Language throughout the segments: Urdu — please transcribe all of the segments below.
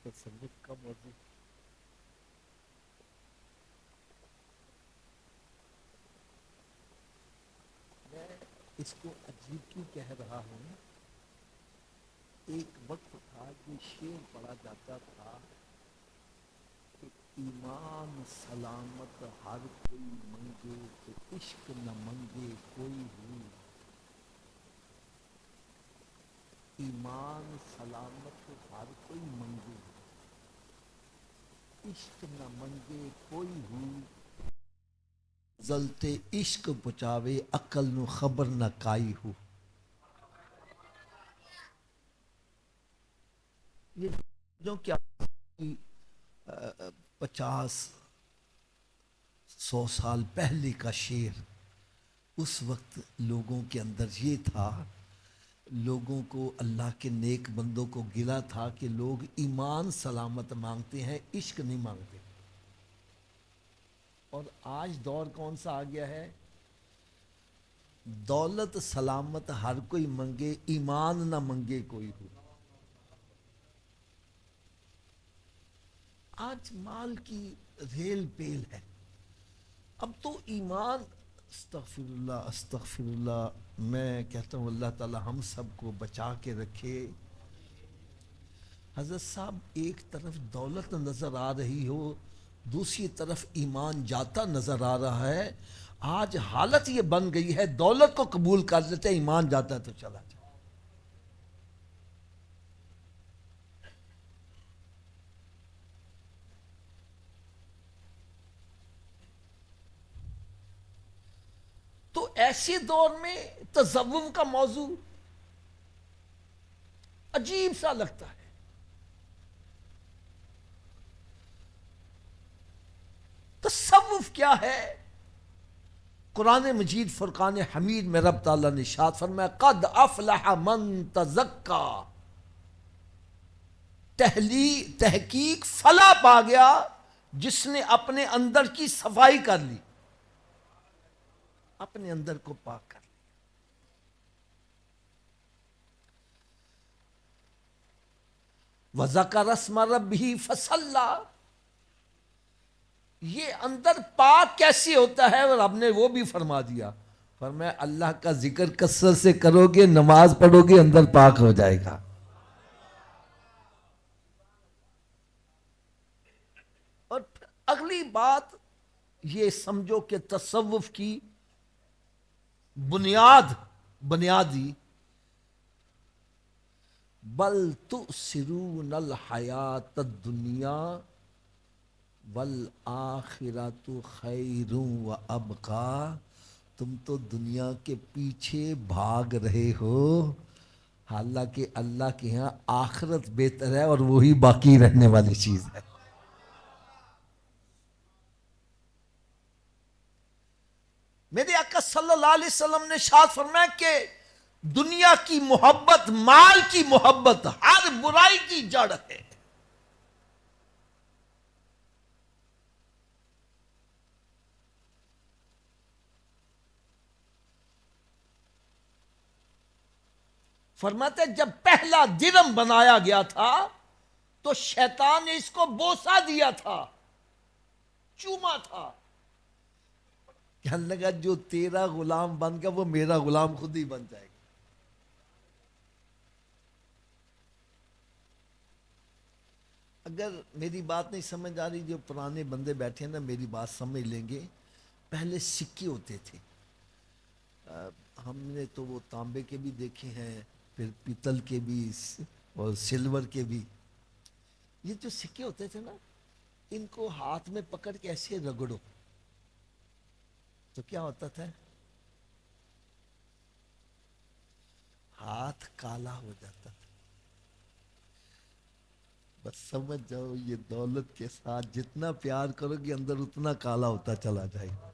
تصوف کا موضوع میں اس کو عجیب کیوں کہہ رہا ہوں. ایک وقت تھا کہ شعر پڑھا جاتا تھا کہ ایمان سلامت ہر کوئی منگے تو عشق نہ منگے کوئی ہو. ایمان سلامت ہر کوئی منگے عشق نہ منگے کوئی ہو. زلتے عشق پچاوے عقل نو خبر نہ کائی ہو. یہ جو کیا 50-100 سال پہلے کا شعر. اس وقت لوگوں کے اندر یہ تھا، لوگوں کو اللہ کے نیک بندوں کو گلا تھا کہ لوگ ایمان سلامت مانگتے ہیں، عشق نہیں مانگتے. اور آج دور کون سا آ گیا ہے؟ دولت سلامت ہر کوئی منگے، ایمان نہ منگے کوئی ہو. آج مال کی ریل پیل ہے. اب تو ایمان، استغفر اللہ استغفر اللہ، میں کہتا ہوں اللہ تعالی ہم سب کو بچا کے رکھے. حضرت صاحب ایک طرف دولت نظر آ رہی ہو، دوسری طرف ایمان جاتا نظر آ رہا ہے. آج حالت یہ بن گئی ہے دولت کو قبول کر لیتے، ایمان جاتا ہے تو چلا جائے. تو ایسے دور میں تصوف کا موضوع عجیب سا لگتا ہے. تصوف کیا ہے؟ قرآن مجید فرقان حمید میں رب تعالیٰ نے ارشاد فرمایا قد افلح من تزکا. تحقیق فلاح پا گیا جس نے اپنے اندر کی صفائی کر لی، اپنے اندر کو پاک کر لی. وَذَكَرَ اسْمَ رَبِّهِ فَصَلَّى. یہ اندر پاک کیسے ہوتا ہے؟ اور رب نے وہ بھی فرما دیا، فرمایا اللہ کا ذکر کثرت سے کرو گے، نماز پڑھو گے، اندر پاک ہو جائے گا. اور پھر اگلی بات یہ سمجھو کہ تصوف کی بنیادی بل تؤثرون الحیات الدنیا والآخرۃ خیر و ابقا. تم تو دنیا کے پیچھے بھاگ رہے ہو، حالانکہ اللہ کے ہاں آخرت بہتر ہے اور وہی باقی رہنے والی چیز ہے. میرے آقا صلی اللہ علیہ وسلم نے ارشاد فرمایا کہ دنیا کی محبت، مال کی محبت ہر برائی کی جڑ ہے. فرماتے جب پہلا درم بنایا گیا تھا تو شیطان نے اس کو بوسہ دیا تھا، چوما تھا. کہنے لگا جو تیرا غلام بن گیا وہ میرا غلام خود ہی بن جائے گا. اگر میری بات نہیں سمجھ آ رہی، جو پرانے بندے بیٹھے ہیں نا میری بات سمجھ لیں گے. پہلے سکے ہوتے تھے، ہم نے تو وہ تانبے کے بھی دیکھے ہیں، پھر پیتل کے بھی اور سلور کے بھی. یہ جو سکے ہوتے تھے نا، ان کو ہاتھ میں پکڑ کے ایسے رگڑو تو کیا ہوتا تھا؟ ہاتھ کالا ہو جاتا تھا. بس سمجھ جاؤ یہ دولت کے ساتھ جتنا پیار کرو گے اندر اتنا کالا ہوتا چلا جائے گا.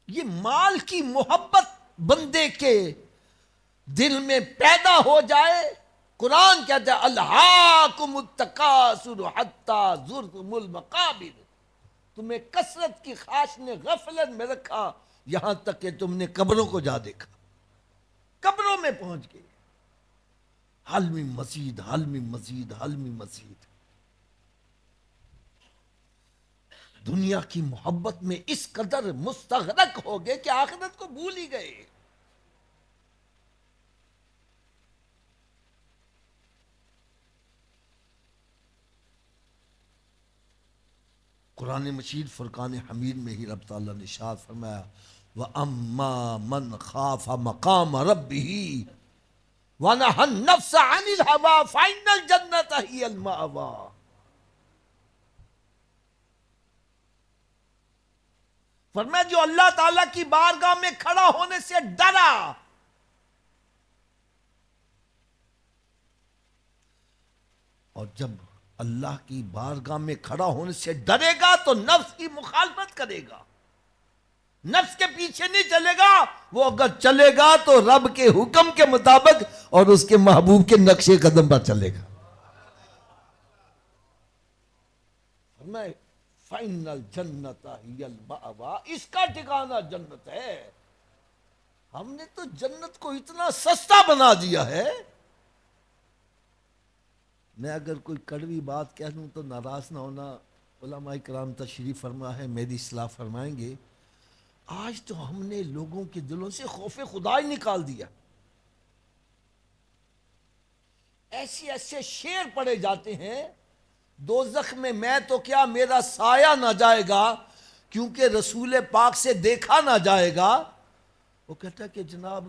یہ مال کی محبت بندے کے دل میں پیدا ہو جائے. قرآن کہتا ہے الہاکم التکاثر حتی زرتم المقابر. تمہیں کثرت کی خواہش نے غفلت میں رکھا یہاں تک کہ تم نے قبروں کو جا دیکھا. میں پہنچ گئے. حل من مزید، حل من مزید، حل من مزید. دنیا کی محبت میں اس قدر مستغرق ہو گئے کہ آخرت کو بھول ہی گئے. قرآن مجید فرقان حمید میں ہی رب تعالیٰ نے ارشاد فرمایا وَأَمَّا مَنْ خَافَ مَقَامَ رَبِّهِ وَنَهَى النَّفْسَ عَنِ الْهَوَىٰ فَإِنَّ الْجَنَّةَ هِيَ الْمَأْوَىٰ. فرمایا جو اللہ تعالیٰ کی بارگاہ میں کھڑا ہونے سے ڈرا، اور جب اللہ کی بارگاہ میں کھڑا ہونے سے ڈرے گا تو نفس کی مخالفت کرے گا، نفس کے پیچھے نہیں چلے گا. وہ اگر چلے گا تو رب کے حکم کے مطابق اور اس کے محبوب کے نقش قدم پر چلے گا. میں فَإِنَّ الْجَنَّةَ هِيَ الْمَأْوَىٰ، اس کا ٹھکانہ جنت ہے. ہم نے تو جنت کو اتنا سستا بنا دیا ہے. میں اگر کوئی کڑوی بات کہہ دوں تو ناراض نہ ہونا، علماء کرام تشریف فرما ہے، میری اصلاح فرمائیں گے. آج تو ہم نے لوگوں کے دلوں سے خوف خدا ہی نکال دیا. ایسے ایسے شعر پڑے جاتے ہیں دوزخ میں تو کیا میرا سایہ نہ جائے گا کیونکہ رسول پاک سے دیکھا نہ جائے گا. وہ کہتا ہے کہ جناب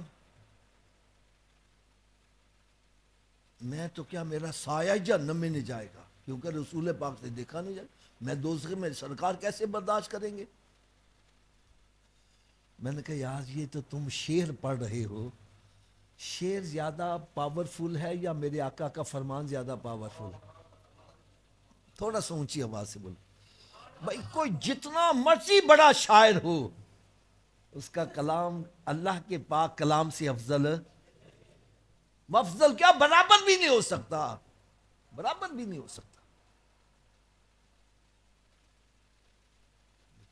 میں تو کیا میرا سایہ جہنم میں نہیں جائے گا کیونکہ رسول پاک سے دیکھا نہیں جائے گا. میں دوزخ میں سرکار کیسے برداشت کریں گے؟ میں نے کہا یار یہ تو تم شعر پڑھ رہے ہو، شعر زیادہ پاورفل ہے یا میرے آقا کا فرمان زیادہ پاورفل ہے؟ تھوڑا سا اونچی آواز سے بولو. بھائی کوئی جتنا مرضی بڑا شاعر ہو اس کا کلام اللہ کے پاک کلام سے افضل کیا برابر بھی نہیں ہو سکتا، برابر بھی نہیں ہو سکتا.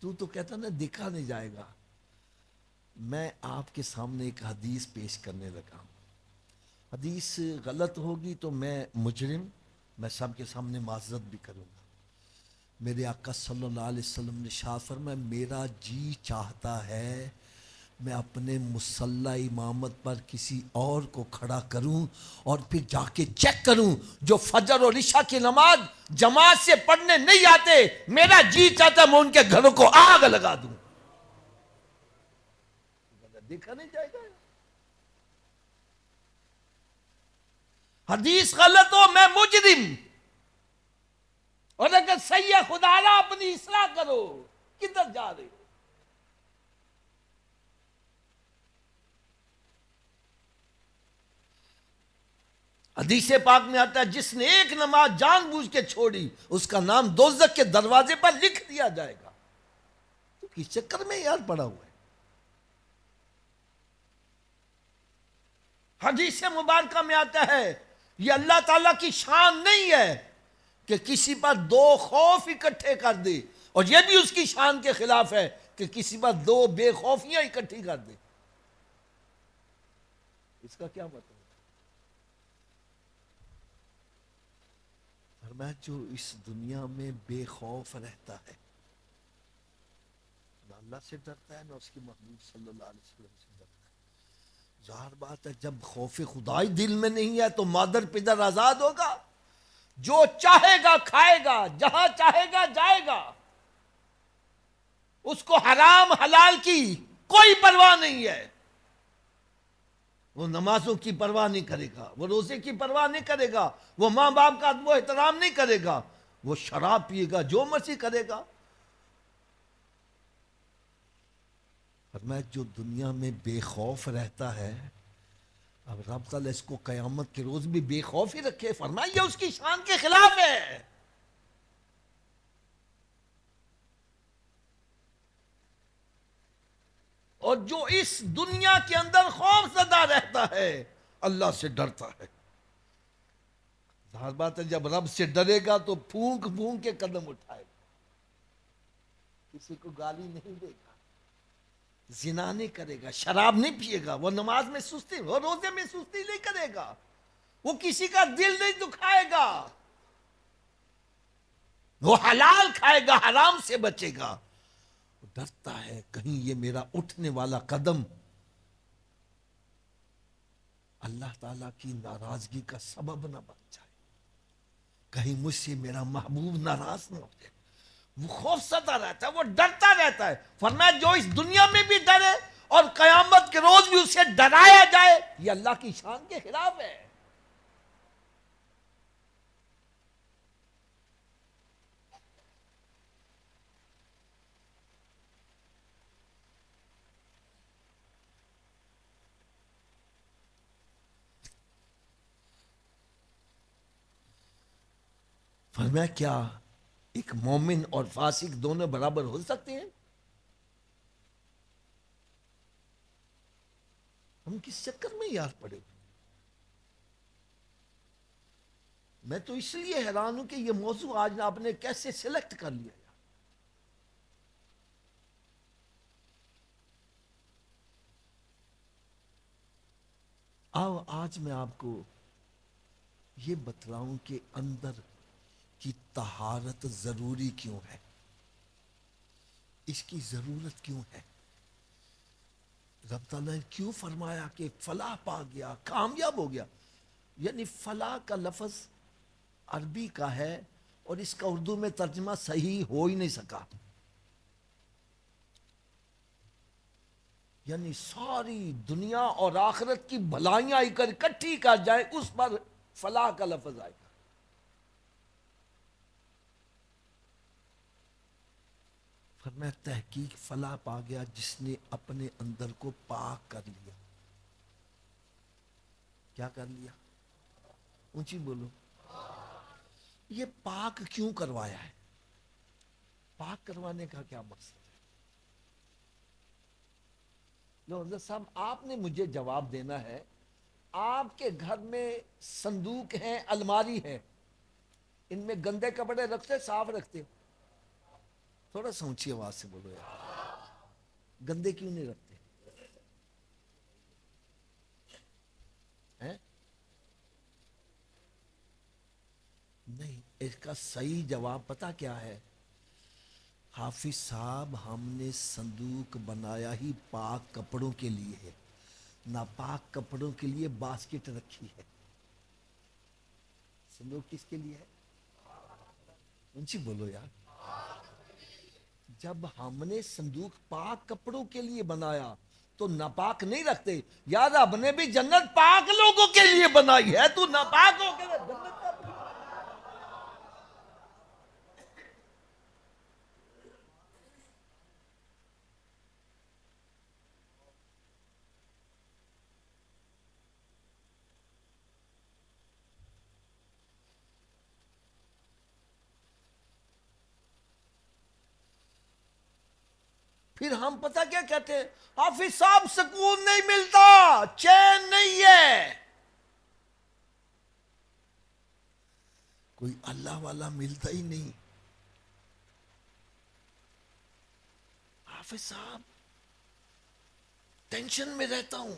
تو کہتا نا دیکھا نہیں جائے گا. میں آپ کے سامنے ایک حدیث پیش کرنے لگا ہوں. حدیث غلط ہوگی تو میں مجرم، میں سب کے سامنے معذرت بھی کروں گا. میرے آقا صلی اللہ علیہ وسلم نے ارشاد فرمایا میرا جی چاہتا ہے میں اپنے مصلی امامت پر کسی اور کو کھڑا کروں اور پھر جا کے چیک کروں جو فجر اور عشاء کی نماز جماعت سے پڑھنے نہیں آتے، میرا جی چاہتا ہے میں ان کے گھروں کو آگ لگا دوں. دیکھا نہیں جائے گا. حدیث غلط ہو میں مجرم، اور اگر صحیح ہے خدا را اپنی اصلاح کرو. کدھر جا رہے ہو؟ حدیث پاک میں آتا ہے جس نے ایک نماز جان بوجھ کے چھوڑی اس کا نام دوزخ کے دروازے پر لکھ دیا جائے گا. تو کس چکر میں یار پڑا ہوا ہے؟ حدیث مبارکہ میں آتا ہے یہ اللہ تعالیٰ کی شان نہیں ہے کہ کسی پر دو خوف اکٹھے کر دے، اور یہ بھی اس کی شان کے خلاف ہے کہ کسی پر دو بے خوفیاں اکٹھی کر دے. اس کا کیا مطلب؟ فرمایا جو اس دنیا میں بے خوف رہتا ہے نہ اللہ سے ڈرتا ہے نہ اس کی محبوب صلی اللہ علیہ وسلم سے ڈرتا ہے. ظاہر بات ہے جب خوف خدائی دل میں نہیں ہے تو مادر پدر آزاد ہوگا، جو چاہے گا کھائے گا، جہاں چاہے گا جائے گا. اس کو حرام حلال کی کوئی پرواہ نہیں ہے. وہ نمازوں کی پرواہ نہیں کرے گا، وہ روزے کی پرواہ نہیں کرے گا، وہ ماں باپ کا ادب و احترام نہیں کرے گا، وہ شراب پیے گا، جو مرضی کرے گا. فرمایا جو دنیا میں بے خوف رہتا ہے اب رب تعالیٰ اس کو قیامت کے روز بھی بے خوف ہی رکھے. فرمایا یہ اس کی شان کے خلاف ہے. اور جو اس دنیا کے اندر خوف زدہ رہتا ہے اللہ سے ڈرتا ہے. ظاہر بات ہے جب رب سے ڈرے گا تو پھونک پھونک کے قدم اٹھائے گا، کسی کو گالی نہیں دے گا. زنا نہیں کرے گا، شراب نہیں پیے گا، وہ نماز میں سستی، وہ روزے میں سستی نہیں کرے گا، وہ کسی کا دل نہیں دکھائے گا، وہ حلال کھائے گا، حرام سے بچے گا. وہ ڈرتا ہے کہیں یہ میرا اٹھنے والا قدم اللہ تعالیٰ کی ناراضگی کا سبب نہ بن جائے، کہیں مجھ سے میرا محبوب ناراض نہ ہو جائے. وہ خوف زدہ رہتا ہے، وہ ڈرتا رہتا ہے. فرمایا جو اس دنیا میں بھی ڈرے اور قیامت کے روز بھی اسے ڈرایا جائے، یہ اللہ کی شان کے خلاف ہے. فرمایا کیا ایک مومن اور فاسق دونوں برابر ہو سکتے ہیں؟ ہم کس چکر میں یار پڑے ہوئے؟ میں تو اس لیے حیران ہوں کہ یہ موضوع آج آپ نے کیسے سلیکٹ کر لیا. آج میں آپ کو یہ بتلاؤں کہ اندر کی طہارت ضروری کیوں ہے، اس کی ضرورت کیوں ہے. رب تعالیٰ نے کیوں فرمایا کہ فلاح پا گیا، کامیاب ہو گیا؟ یعنی فلاح کا لفظ عربی کا ہے اور اس کا اردو میں ترجمہ صحیح ہو ہی نہیں سکا. یعنی ساری دنیا اور آخرت کی بھلائیاں اکٹھی کر جائے اس پر فلاح کا لفظ آئے گا. فرمایا تحقیق فلاح پا گیا جس نے اپنے اندر کو پاک کر لیا. کیا کر لیا؟ اونچی بولو. یہ پاک کیوں کروایا ہے؟ پاک کروانے کا کیا مقصد ہے؟ لو حضرت صاحب آپ نے مجھے جواب دینا ہے. آپ کے گھر میں صندوق ہیں، الماری ہے، ان میں گندے کپڑے رکھتے صاف رکھتے؟ تھوڑا سا اونچی آواز سے بولو یار. گندے کیوں نہیں رکھتے ہیں؟ نہیں، اس کا صحیح جواب پتا کیا ہے؟ حافظ صاحب ہم نے صندوق بنایا ہی پاک کپڑوں کے لیے ہے، ناپاک کپڑوں کے لیے باسکٹ رکھی ہے. صندوق کس کے لیے ہے؟ اونچی بولو یار. جب ہم نے صندوق پاک کپڑوں کے لیے بنایا تو ناپاک نہیں رکھتے. یار رب نے بھی جنت پاک لوگوں کے لیے بنائی ہے، تو ناپاک ہو کے جنت کا. پھر ہم پتہ کیا کہتے ہیں؟ حافظ صاحب سکون نہیں ملتا، چین نہیں ہے. کوئی اللہ والا ملتا ہی نہیں. حافظ صاحب ٹینشن میں رہتا ہوں.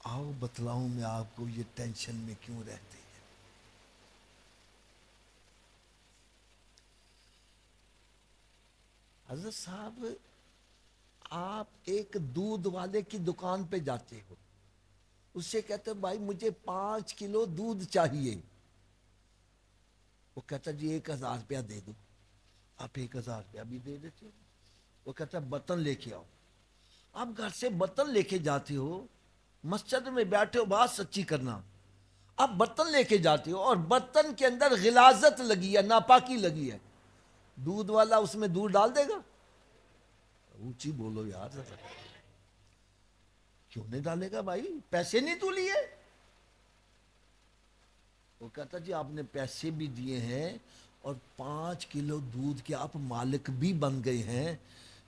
آؤ بتلاؤں میں آپ کو یہ ٹینشن میں کیوں رہتے ہیں. حضرت صاحب آپ ایک دودھ والے کی دکان پہ جاتے ہو، اس سے کہتے ہو بھائی مجھے 5 کلو دودھ چاہیے. وہ کہتا جی 1,000 روپیہ دے دو. آپ 1,000 روپیہ بھی دے دیتے ہو. وہ کہتا برتن لے کے آؤ. آپ گھر سے برتن لے کے جاتے ہو، مسجد میں بیٹھے ہو، بات سچی کرنا، آپ برتن لے کے جاتے ہو اور برتن کے اندر غلاظت لگی ہے، ناپاکی لگی ہے. دودھ والا اس میں دودھ ڈال دے گا؟ اونچی بولو یار. کیوں نہیں ڈالے گا بھائی؟ پیسے نہیں تو لیے. وہ کہتا جی آپ نے پیسے بھی دیے ہیں اور 5 کلو دودھ کے آپ مالک بھی بن گئے ہیں،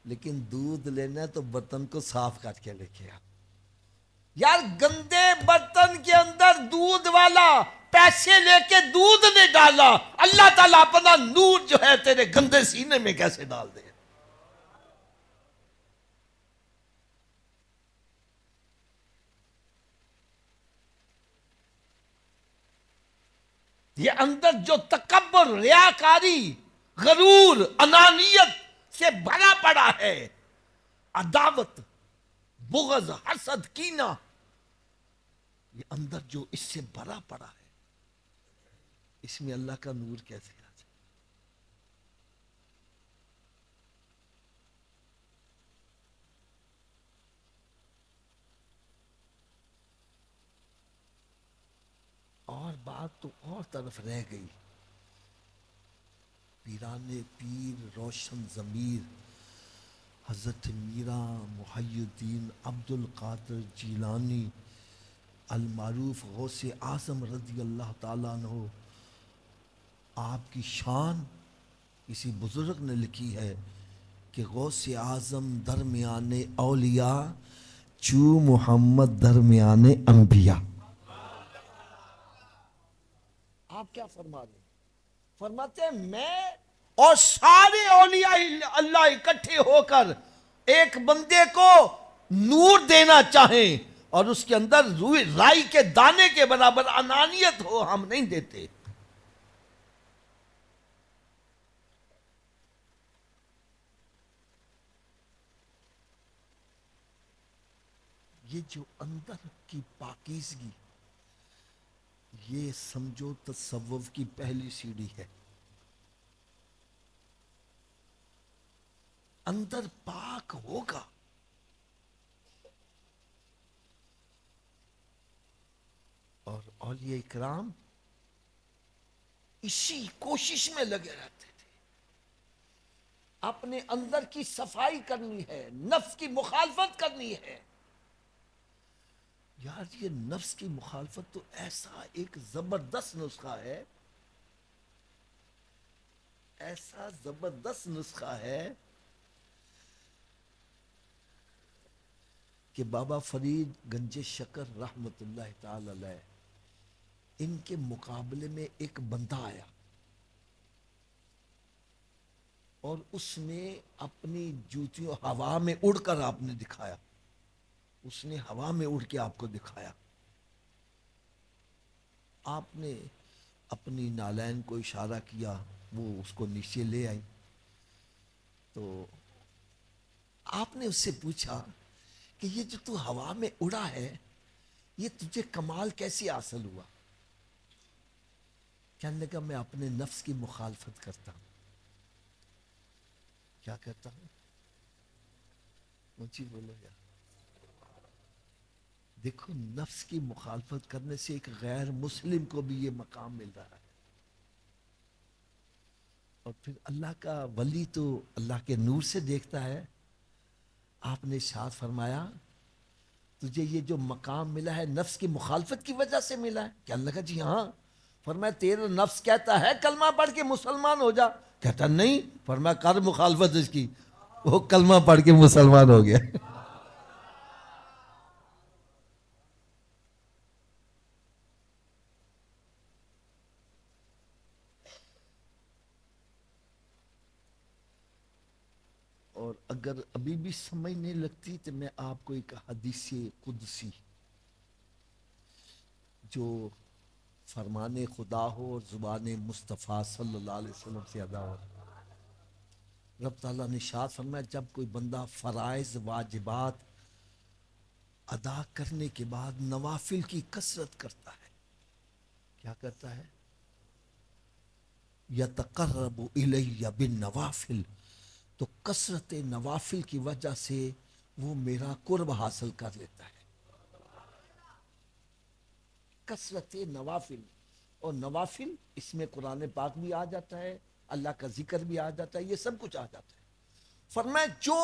لیکن دودھ لینا ہے تو برتن کو صاف کر کے لے کے آ. یار گندے برتن کے اندر دودھ والا پیسے لے کے دودھ نے ڈالا، اللہ تعالیٰ اپنا نور جو ہے تیرے گندے سینے میں کیسے ڈال دے؟ یہ اندر جو تکبر، ریاکاری، غرور، انانیت سے بھرا پڑا ہے، عداوت، بغض، حسد، کینہ، یہ اندر جو اس سے بھرا پڑا ہے، اس میں اللہ کا نور کیسے آ جائے؟ اور بات تو اور طرف رہ گئی، پیران پیر روشن ضمیر حضرت میرا محی الدین عبد القادر جیلانی المعروف غوث اعظم رضی اللہ تعالیٰ عنہ، آپ کی شان کسی بزرگ نے لکھی ہے کہ غوث اعظم درمیان اولیاء چو محمد درمیان انبیاء۔ آپ کیا فرما رہے ہیں؟ فرماتے ہیں میں اور سارے اولیاء اللہ اکٹھے ہو کر ایک بندے کو نور دینا چاہیں اور اس کے اندر رائی کے دانے کے برابر انانیت ہو، ہم نہیں دیتے۔ یہ جو اندر کی پاکیزگی، یہ سمجھو تصوف کی پہلی سیڑھی ہے۔ اندر پاک ہوگا، اور اولیاء اکرام اسی کوشش میں لگے رہتے تھے، اپنے اندر کی صفائی کرنی ہے، نفس کی مخالفت کرنی ہے۔ یار یہ نفس کی مخالفت تو ایسا ایک زبردست نسخہ ہے، ایسا زبردست نسخہ ہے کہ بابا فرید گنج شکر رحمت اللہ تعالی علیہ، ان کے مقابلے میں ایک بندہ آیا اور اس نے اپنی جوتیوں ہوا میں اڑ کر آپ نے دکھایا، اس نے ہوا میں اڑ کے آپ کو دکھایا، آپ نے اپنی نالین کو اشارہ کیا، وہ اس کو نیچے لے آئی، تو آپ نے اس سے پوچھا کہ یہ جو تو ہوا میں اڑا ہے، یہ تجھے کمال کیسے حاصل ہوا؟ کہنے لگا میں اپنے نفس کی مخالفت کرتا ہوں۔ کیا کرتا ہوں؟ اونچی بولو یار۔ دیکھو نفس کی مخالفت کرنے سے ایک غیر مسلم کو بھی یہ مقام مل رہا ہے، اور پھر اللہ کا ولی تو اللہ کے نور سے دیکھتا ہے۔ آپ نے ارشاد فرمایا تجھے یہ جو مقام ملا ہے نفس کی مخالفت کی وجہ سے ملا ہے؟ کہنے لگا جی ہاں۔ فرمایا تیرا نفس کہتا ہے کلمہ پڑھ کے مسلمان ہو جا؟ کہتا نہیں۔ فرمایا کر مخالفت اس کی، وہ کلمہ پڑھ کے مسلمان ہو گیا۔ اور اگر ابھی بھی سمجھ نہیں لگتی تو میں آپ کو ایک حدیث قدسی جو فرمان خدا ہو اور زبان مصطفیٰ صلی اللہ علیہ وسلم سے ادا ہو۔ رب تعالیٰ نے ارشاد فرمایا جب کوئی بندہ فرائض واجبات ادا کرنے کے بعد نوافل کی کثرت کرتا ہے، کیا کرتا ہے؟ یتقرب الی بالنوافل، تو کثرت نوافل کی وجہ سے وہ میرا قرب حاصل کر لیتا ہے۔ کثرت نوافل، اور نوافل اس میں قرآن پاک بھی آ جاتا ہے، اللہ کا ذکر بھی آ جاتا ہے، یہ سب کچھ آ جاتا ہے۔ فرمایا جو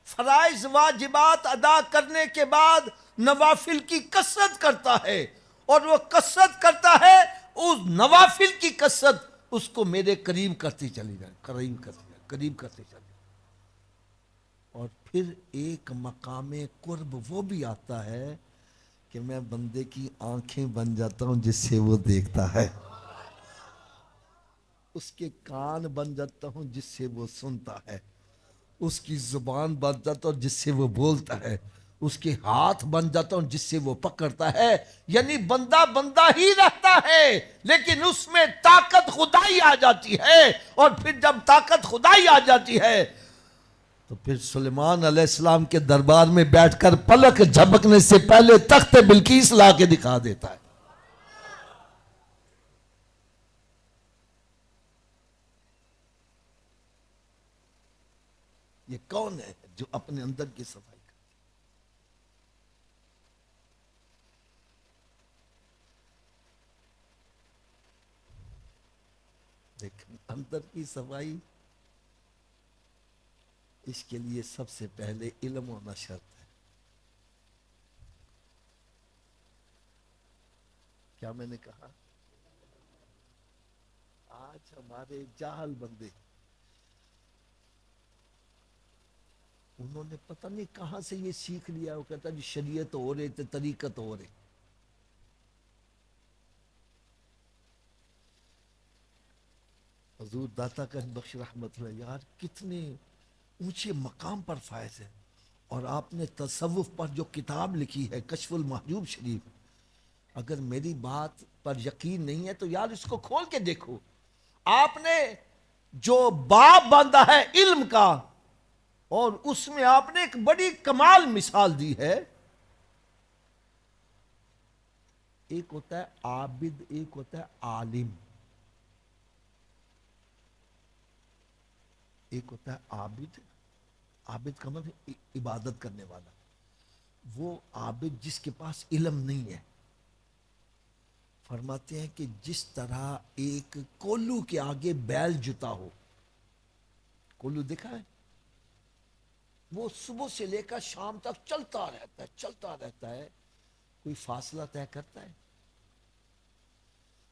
فرائض واجبات ادا کرنے کے بعد نوافل کی کثرت کرتا ہے، اور وہ کثرت کرتا ہے، اس نوافل کی کثرت اس کو میرے قریب کرتی چلی جائے، قریب کرتی چلی جائے۔ اور پھر ایک مقام قرب وہ بھی آتا ہے کہ میں بندے کی آنکھیں بن جاتا ہوں جس سے وہ دیکھتا ہے، اس کے کان بن جاتا ہوں جس سے وہ سنتا ہے، اس کی زبان بن جاتا ہوں جس سے وہ بولتا ہے، اس کے ہاتھ بن جاتا ہوں جس سے وہ پکڑتا ہے. یعنی بندہ بندہ ہی رہتا ہے لیکن اس میں طاقت خدائی آ جاتی ہے، اور پھر جب طاقت خدائی آ جاتی ہے تو پھر سلیمان علیہ السلام کے دربار میں بیٹھ کر پلک جھپکنے سے پہلے تخت بلقیس لا کے دکھا دیتا ہے. یہ کون ہے جو اپنے اندر کی صفائی کرتا ہے؟ دیکھ، اندر کی صفائی، اس کے لیے سب سے پہلے علم ہونا شرط ہے. کیا میں نے کہا؟ آج ہمارے جاہل بندے، انہوں نے پتہ نہیں کہاں سے یہ سیکھ لیا، وہ کہتا جی شریعت ہو رہے تھے، طریقت ہو رہے. حضور داتا کا بخش رحمت اللہ، یار کتنے اونچے مقام پر فائز ہے. اور آپ نے تصوف پر جو کتاب لکھی ہے کشف المحجوب شریف، اگر میری بات پر یقین نہیں ہے تو یار اس کو کھول کے دیکھو. آپ نے جو باب باندھا ہے علم کا، اور اس میں آپ نے ایک بڑی کمال مثال دی ہے. ایک ہوتا ہے عابد، ایک ہوتا ہے عالم. ایک ہوتا ہے عابد، عابد کا مطلب عبادت کرنے والا. وہ عابد جس کے پاس علم نہیں ہے. فرماتے ہیں کہ جس طرح ایک کولو کے آگے بیل جتا ہو، کولو دیکھا ہے، وہ صبح سے لے کر شام تک چلتا رہتا ہے، چلتا رہتا ہے، کوئی فاصلہ طے کرتا ہے؟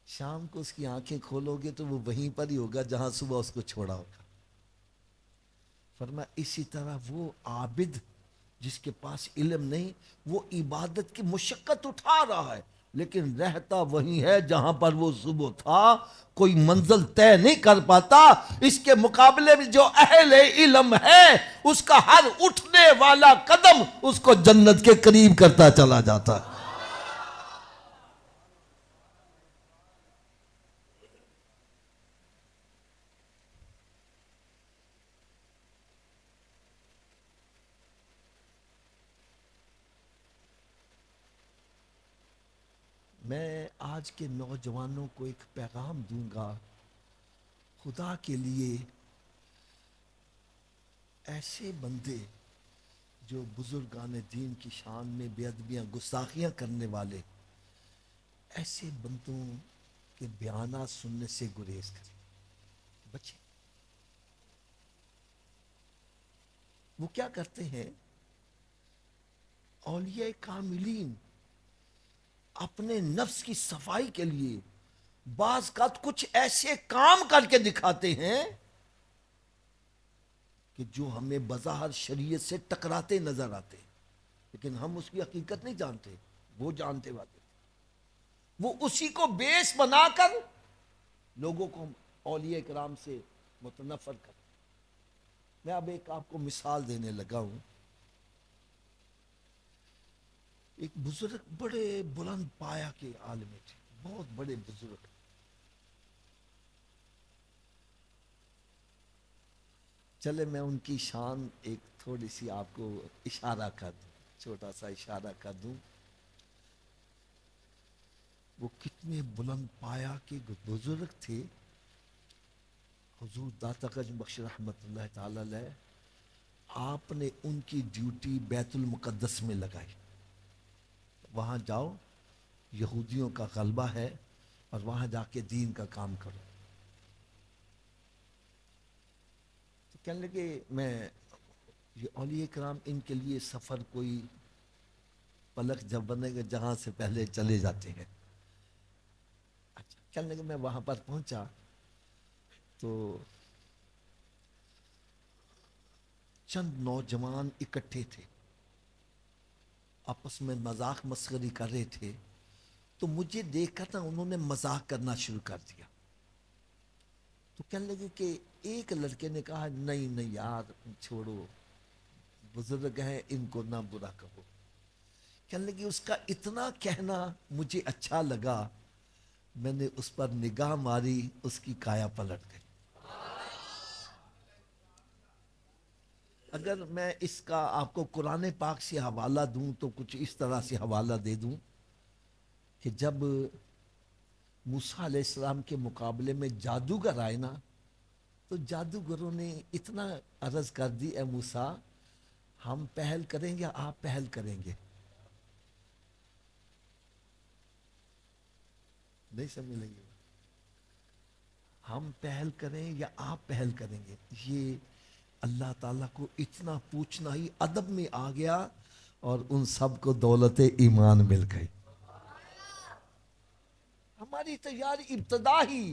شام کو اس کی آنکھیں کھولو گے تو وہ وہیں پر ہی ہوگا جہاں صبح اس کو چھوڑا ہوگا. فرمایا اسی طرح وہ عابد جس کے پاس علم نہیں، وہ عبادت کی مشقت اٹھا رہا ہے لیکن رہتا وہی ہے جہاں پر وہ صبح تھا، کوئی منزل طے نہیں کر پاتا. اس کے مقابلے میں جو اہل علم ہے، اس کا ہر اٹھنے والا قدم اس کو جنت کے قریب کرتا چلا جاتا ہے. میں آج کے نوجوانوں کو ایک پیغام دوں گا، خدا کے لیے ایسے بندے جو بزرگان دین کی شان میں بے ادبیاں گستاخیاں کرنے والے، ایسے بندوں کے بیانات سننے سے گریز کریں، بچے. وہ کیا کرتے ہیں؟ اولیاء کاملین اپنے نفس کی صفائی کے لیے بعض کا کچھ ایسے کام کر کے دکھاتے ہیں کہ جو ہمیں بظاہر شریعت سے ٹکراتے نظر آتے، لیکن ہم اس کی حقیقت نہیں جانتے، وہ جانتے والے. وہ اسی کو بیس بنا کر لوگوں کو اولیاء کرام سے متنفر کرتے. میں اب ایک آپ کو مثال دینے لگا ہوں. ایک بزرگ بڑے بلند پایا کے عالم تھے، بہت بڑے بزرگ. چلے میں ان کی شان ایک تھوڑی سی آپ کو اشارہ کر دوں، چھوٹا سا اشارہ کر دوں. وہ کتنے بلند پایا کے بزرگ تھے. حضور داتا گنج بخش رحمت اللہ تعالی علیہ، آپ نے ان کی ڈیوٹی بیت المقدس میں لگائی. وہاں جاؤ، یہودیوں کا غلبہ ہے، اور وہاں جا کے دین کا کام کرو. تو کہنے لگے میں یہ اولیاء کرام ان کے لیے سفر کوئی پلک جب بنے گا جہاں سے پہلے چلے جاتے ہیں. اچھا، کہنے لگے میں وہاں پر پہنچا تو چند نوجوان اکٹھے تھے. آپس میں مذاق مسخری کر رہے تھے تو مجھے دیکھ کر نا انہوں نے مذاق کرنا شروع کر دیا. تو کہنے لگے کہ ایک لڑکے نے کہا نہیں نہیں یار چھوڑو, بزرگ ہیں ان کو نہ برا کہو. کہنے لگے اس کا اتنا کہنا مجھے اچھا لگا, میں نے اس پر نگاہ ماری, اس کی کایا پلٹ گئی. اگر میں اس کا آپ کو قرآن پاک سے حوالہ دوں تو کچھ اس طرح سے حوالہ دے دوں کہ جب موسیٰ علیہ السلام کے مقابلے میں جادوگر آئے نا, تو جادوگروں نے اتنا عرض کر دی اے موسیٰ ہم پہل کریں گے آپ پہل کریں گے. نہیں سمجھ لگی, ہم پہل کریں یا آپ پہل کریں گے. یہ اللہ تعالیٰ کو اتنا پوچھنا ہی ادب میں آ گیا اور ان سب کو دولت ایمان مل گئی. ہماری تیاری ابتدا ہی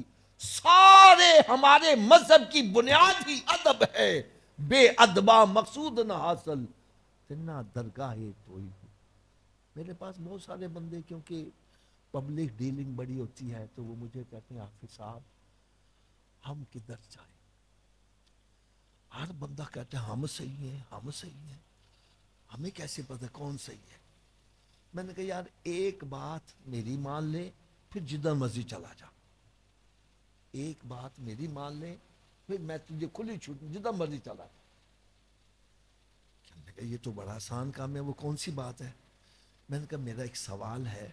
سارے ہمارے مذہب کی بنیاد ہی ادب ہے. بے ادبا مقصود نہ حاصل تنا درگاہ توئی. میرے پاس بہت سارے بندے کیونکہ پبلک ڈیلنگ بڑی ہوتی ہے تو وہ مجھے کہتے ہیں حافظ صاحب ہم کدھر جائیں. ہر بندہ کہتا ہے ہم صحیح ہیں ہم صحیح ہیں, ہمیں کیسے پتہ کون صحیح ہے. میں نے کہا یار ایک بات میری مان لے پھر جدھر مرضی چلا جا. ایک بات میری مان لے پھر میں تجھے کھلی چھوٹ جدھر مرضی چلا جا. کہنے لگا یہ تو بڑا آسان کام ہے, وہ کون سی بات ہے. میں نے کہا میرا ایک سوال ہے,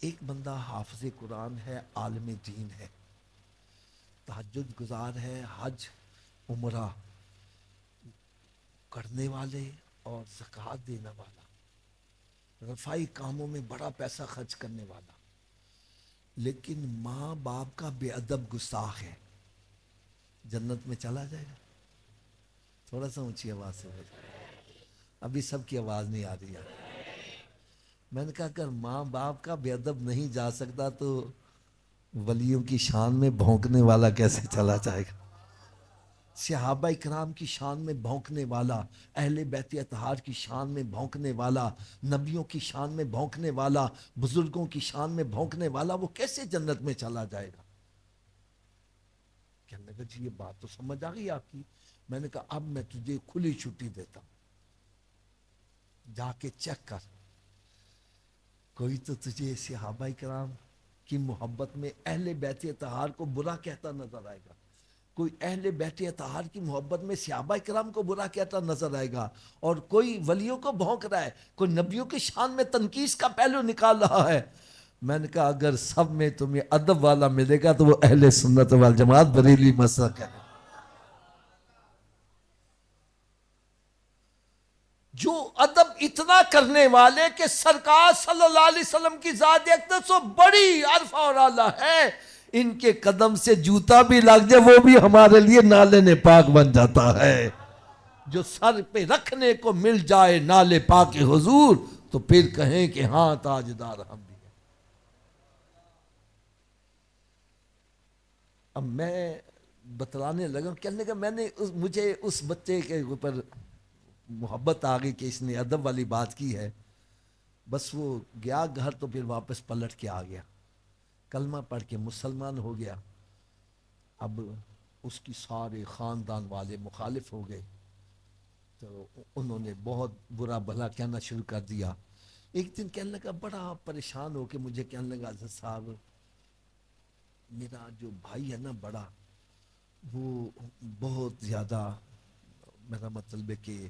ایک بندہ حافظ قرآن ہے, عالم دین ہے, تہجد گزار ہے, حج عمرہ کرنے والے اور زکوٰۃ دینے والا, رفائی کاموں میں بڑا پیسہ خرچ کرنے والا, لیکن ماں باپ کا بے ادب گستاخ ہے, جنت میں چلا جائے گا؟ تھوڑا سا اونچی آواز سے بولو, ابھی سب کی آواز نہیں آ رہی ہے. میں نے کہا اگر ماں باپ کا بے ادب نہیں جا سکتا تو ولیوں کی شان میں بھونکنے والا کیسے چلا جائے گا. صحابہ اکرام کی شان میں بھونکنے والا, اہل بیت اطہار کی شان میں بھونکنے والا, نبیوں کی شان میں بھونکنے والا, بزرگوں کی شان میں بھونکنے والا, وہ کیسے جنت میں چلا جائے گا. کہنے لگا جی یہ بات تو سمجھ آ گئی آپ کی. میں نے کہا اب میں تجھے کھلی چھٹی دیتا ہوں, جا کے چیک کر, کوئی تو تجھے صحابہ کرام کی محبت میں اہل بیت اطہار کو برا کہتا نظر آئے گا, کوئی اہل بیت اطہار کی محبت میں صحابہ کرام کو برا کہتا نظر آئے گا, اور کوئی ولیوں کو بھونک رہا ہے, کوئی نبیوں کی شان میں تنقیص کا پہلو نکال رہا ہے. میں نے کہا اگر سب میں تمہیں ادب والا ملے گا تو وہ اہل سنت والجماعت بریلوی مسلک ہے. جو ادب اتنا کرنے والے کہ سرکار صلی اللہ علیہ وسلم کی ذات اقدس و بڑی عرفہ اور اعلیٰ ہے, ان کے قدم سے جوتا بھی لگ جائے وہ بھی ہمارے لیے نالے پاک بن جاتا ہے. جو سر پہ رکھنے کو مل جائے نالے پاک حضور تو پھر کہیں کہ ہاں تاجدار ہم بھی ہیں. اب میں بتلانے لگا, کہنے لگا میں نے مجھے اس بچے کے اوپر محبت آ گئی کہ اس نے ادب والی بات کی ہے. بس وہ گیا گھر تو پھر واپس پلٹ کے آ گیا, کلمہ پڑھ کے مسلمان ہو گیا. اب اس کی سارے خاندان والے مخالف ہو گئے تو انہوں نے بہت برا بھلا کہنا شروع کر دیا. ایک دن کہنے لگا بڑا پریشان ہو کے مجھے کہنے لگا حضرت صاحب میرا جو بھائی ہے نا بڑا, وہ بہت زیادہ میرا مطلب ہے کہ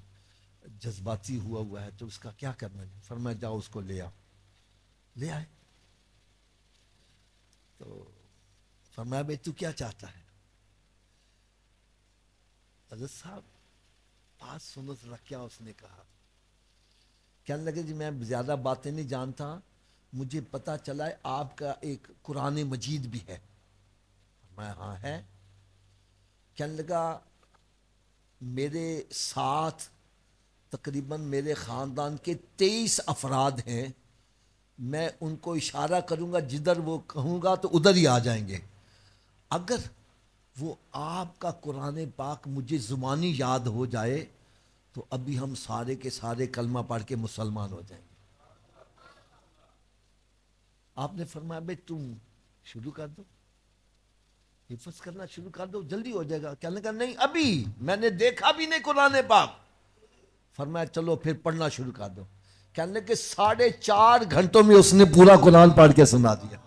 جذباتی ہوا ہے, تو اس کا کیا کرنا ہے. فرمایا جاؤ اس کو لے آؤ. لے آئے تو فرمایا بھائی تو کیا چاہتا ہے. حضرت صاحب بات سنو ذرا کیا اس نے کہا. کہنے لگے جی میں زیادہ باتیں نہیں جانتا, مجھے پتا چلا ہے آپ کا ایک قرآن مجید بھی ہے. میں ہاں ہے. کہنے لگا میرے ساتھ تقریباً میرے خاندان کے 23 افراد ہیں, میں ان کو اشارہ کروں گا جدھر وہ کہوں گا تو ادھر ہی آ جائیں گے. اگر وہ آپ کا قرآن پاک مجھے زبانی یاد ہو جائے تو ابھی ہم سارے کے سارے کلمہ پڑھ کے مسلمان ہو جائیں گے. آپ نے فرمایا بھائی تم شروع کر دو, حفظ کرنا شروع کر دو, جلدی ہو جائے گا. کہنے کا نہیں, ابھی میں نے دیکھا بھی نہیں قرآن پاک. فرمایا چلو پھر پڑھنا شروع کر دو. کہنے کہ 4.5 گھنٹوں میں اس نے پورا قرآن پڑھ کے سنا دیا.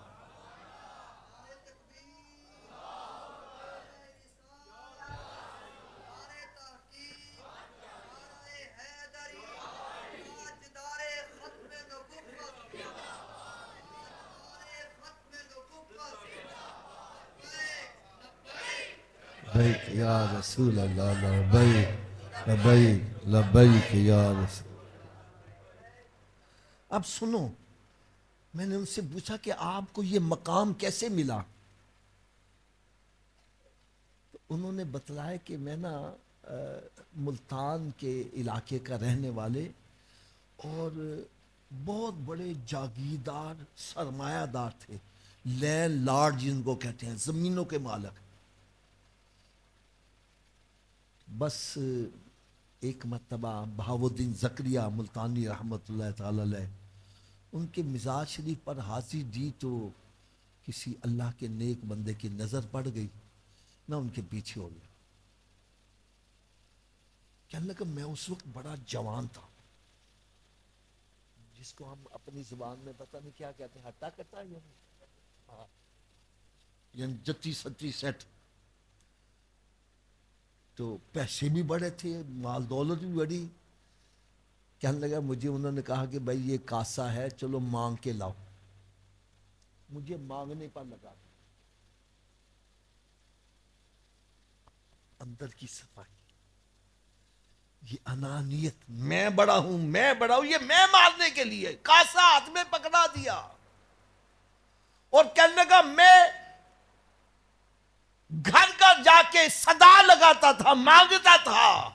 لبیک یا رسول اللہ, لبیک لبیک لبیک یا رسول. اب سنو, میں نے ان سے پوچھا کہ آپ کو یہ مقام کیسے ملا؟ تو انہوں نے بتلایا کہ میں نا ملتان کے علاقے کا رہنے والے اور بہت بڑے جاگیردار سرمایہ دار تھے, لینڈ لارڈ جن کو کہتے ہیں, زمینوں کے مالک. بس ایک مرتبہ بہاؤالدین زکریا ملتانی رحمۃ اللہ تعالی علیہ, ان کے مزاج شریف پر حاضری دی تو کسی اللہ کے نیک بندے کی نظر پڑ گئی, میں ان کے پیچھے ہو گیا. کہنے لگا میں اس وقت بڑا جوان تھا, جس کو ہم اپنی زبان میں پتہ نہیں کیا کہتے ہیں, ہٹا کٹا, یعنی جتی ستی سیٹ. تو پیسے بھی بڑے تھے, مال دولت بھی بڑی. کہنے لگا مجھے انہوں نے کہا کہ بھائی یہ کاسا ہے, چلو مانگ کے لاؤ. مجھے مانگنے پر لگا. اندر کی صفائی, یہ انانیت, میں بڑا ہوں میں بڑا ہوں, یہ میں مارنے کے لیے کاسا ہاتھ میں پکڑا دیا. اور کہنے لگا میں گھر گھر جا کے صدا لگاتا تھا, مانگتا تھا.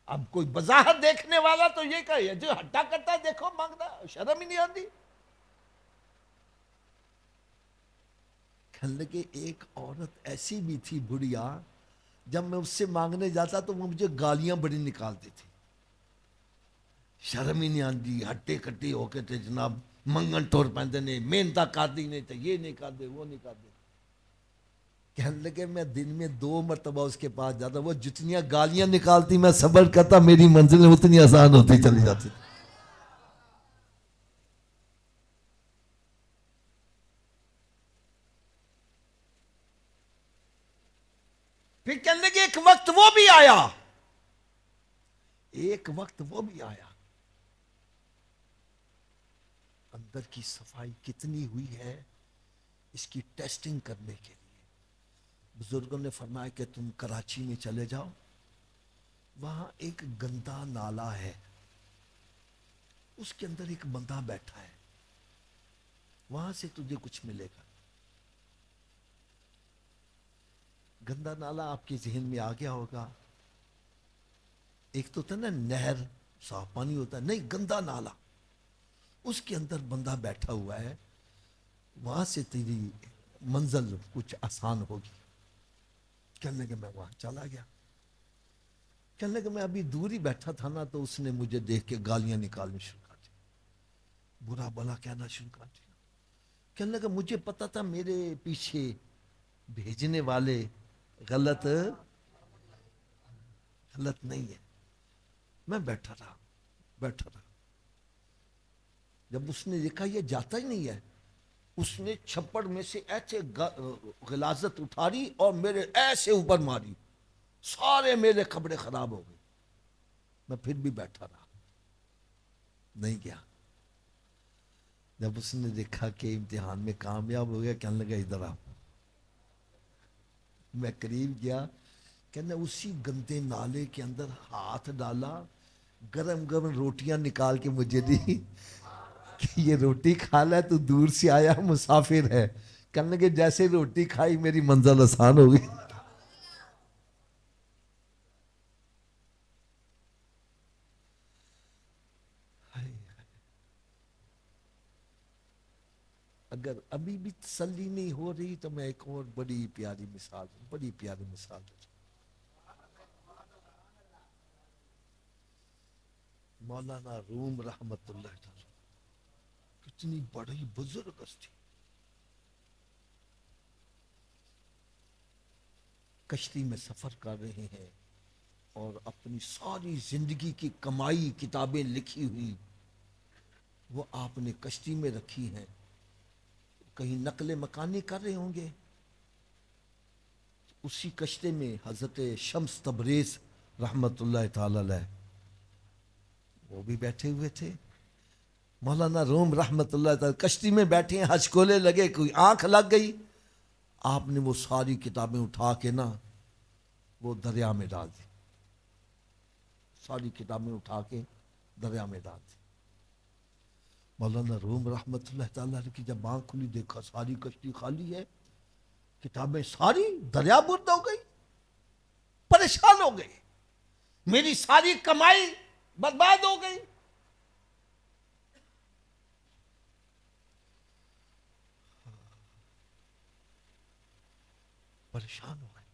اب کوئی بظاہر دیکھنے والا تو یہ کہے جو ہٹا کرتا ہے, دیکھو مانگنا, شرم ہی نہیں آتی. کہنے لگے ایک عورت ایسی بھی تھی بڑھیا, جب میں اس سے مانگنے جاتا تو وہ مجھے گالیاں بڑی نکالتی تھی. شرم ہی نہیں آتی, ہٹے کٹے ہو کے تھے جناب, منگن ٹور پہنتے نے, محنت کر دی نہیں تو یہ نہیں کر دے وہ نہیں کر دے. کہنے لگے میں دن میں 2 مرتبہ اس کے پاس جاتا, وہ جتنیاں گالیاں نکالتی میں صبر کرتا, میری منزل اتنی آسان ہوتی چلی جاتی. پھر کہنے لگے ایک وقت وہ بھی آیا, ایک وقت وہ بھی آیا, اندر کی صفائی کتنی ہوئی ہے اس کی ٹیسٹنگ کرنے کے لیے. بزرگوں نے فرمایا کہ تم کراچی میں چلے جاؤ, وہاں ایک گندا نالا ہے, اس کے اندر ایک بندہ بیٹھا ہے, وہاں سے تجھے کچھ ملے گا. گندا نالا آپ کے ذہن میں آ گیا ہوگا, ایک تو تھا نا نہر صاف پانی ہوتا ہے, نہیں گندا نالا, اس کے اندر بندہ بیٹھا ہوا ہے, وہاں سے تیری منزل کچھ آسان ہوگی. کہنے لگے میں وہاں چلا گیا. کہنے لگے میں ابھی دور ہی بیٹھا تھا نا, تو اس نے مجھے دیکھ کے گالیاں نکالنی شروع کر دی, برا بلا کہنا شروع کر دیا. کہنے لگا مجھے پتا تھا میرے پیچھے بھیجنے والے غلط نہیں ہے. میں بیٹھا رہا بیٹھا رہا, جب اس نے دیکھا یہ جاتا ہی نہیں ہے, اس نے چھپڑ میں سے ایسے غلاظت اٹھاری اور میرے ایسے اوپر ماری, سارے میرے کپڑے خراب ہو گئے. میں پھر بھی بیٹھا رہا, نہیں گیا. جب اس نے دیکھا کہ امتحان میں کامیاب ہو گیا, کہنے لگا ادھر آ. میں قریب گیا, کہنے اسی گندے نالے کے اندر ہاتھ ڈالا, گرم گرم روٹیاں نکال کے مجھے دی کہ یہ روٹی کھا لے, تو دور سے آیا مسافر ہے. کہنے لگے جیسے روٹی کھائی میری منزل آسان ہو گئی. اگر ابھی بھی تسلی نہیں ہو رہی تو میں ایک اور بڑی پیاری مثال دوں. مولانا روم رحمت اللہ تعالی، کتنی بڑی بزرگ ہستی، کشتی میں سفر کر رہے ہیں اور اپنی ساری زندگی کی کمائی کتابیں لکھی ہوئی وہ آپ نے کشتی میں رکھی ہیں، کہیں نقل مکانی کر رہے ہوں گے۔ اسی کشتے میں حضرت شمس تبریز رحمت اللہ تعالی علیہ وہ بھی بیٹھے ہوئے تھے۔ مولانا روم رحمت اللہ تعالی کشتی میں بیٹھے ہیں، ہچکولے لگے، کوئی آنکھ لگ گئی، آپ نے وہ ساری کتابیں اٹھا کے نا وہ دریا میں ڈال دی، ساری کتابیں اٹھا کے دریا میں ڈال دی۔ مولانا روم رحمت اللہ تعالی کی جب آنکھ کھلی، دیکھا ساری کشتی خالی ہے، کتابیں ساری دریا برد ہو گئی، پریشان ہو گئی، میری ساری کمائی برباد ہو گئی۔ پریشان ہو گئے۔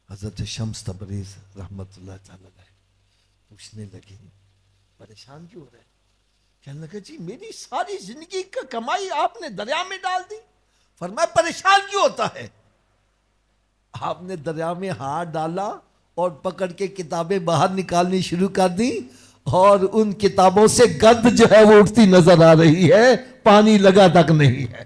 حضرت شمس تبریز رحمت اللہ تعالی علیہ پوچھنے لگے پریشان کیوں ہو رہے؟ کہنے لگا جی میری ساری زندگی کا کمائی آپ نے دریا میں ڈال دی۔ فرمایا پریشان کیوں ہوتا ہے؟ آپ نے دریا میں ہاتھ ڈالا اور پکڑ کے کتابیں باہر نکالنی شروع کر دی، اور ان کتابوں سے گند جو ہے وہ اٹھتی نظر آ رہی ہے، پانی لگا تک نہیں ہے۔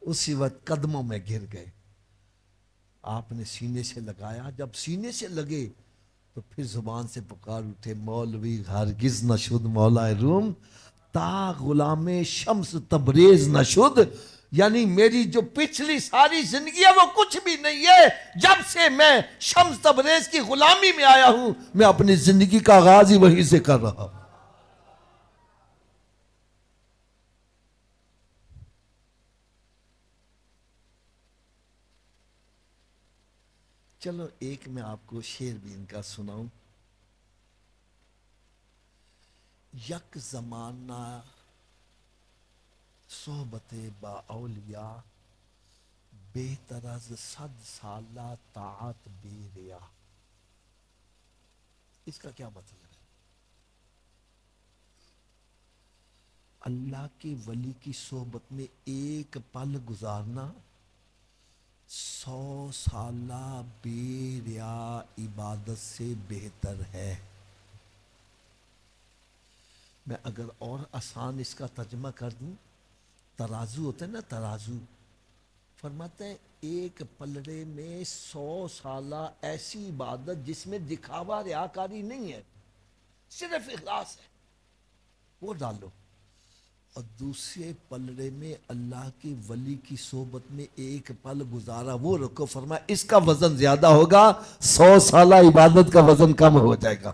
اسی وقت قدموں میں گر گئے، آپ نے سینے سے لگایا، جب سینے سے لگے تو پھر زبان سے پکار اٹھے، مولوی ہرگز نہ شد مولا روم تا غلام شمس تبریز نہ شد، یعنی میری جو پچھلی ساری زندگی ہے وہ کچھ بھی نہیں ہے، جب سے میں شمس تبریز کی غلامی میں آیا ہوں میں اپنی زندگی کا آغاز ہی وہیں سے کر رہا ہوں۔ چلو ایک میں آپ کو شعر بھی ان کا سناؤں۔ یک زمانہ صحبت با اولیاء، بہتر از 100 سالہ طاعت بے ریا۔ اس کا کیا مطلب ہے؟ اللہ کے ولی کی صحبت میں ایک پل گزارنا 100 سالہ بے ریا عبادت سے بہتر ہے۔ میں اگر اور آسان اس کا ترجمہ کر دوں، ترازو ہوتا ہے نا، ترازو، فرماتے ہیں ایک پلڑے میں 100 سالہ ایسی عبادت جس میں دکھاوا ریاکاری نہیں ہے، صرف اخلاص ہے، وہ ڈالو، اور دوسرے پلڑے میں اللہ کے ولی کی صحبت میں ایک پل گزارا وہ رکھو، فرمایا اس کا وزن زیادہ ہوگا، 100 سالہ عبادت کا وزن کم ہو جائے گا۔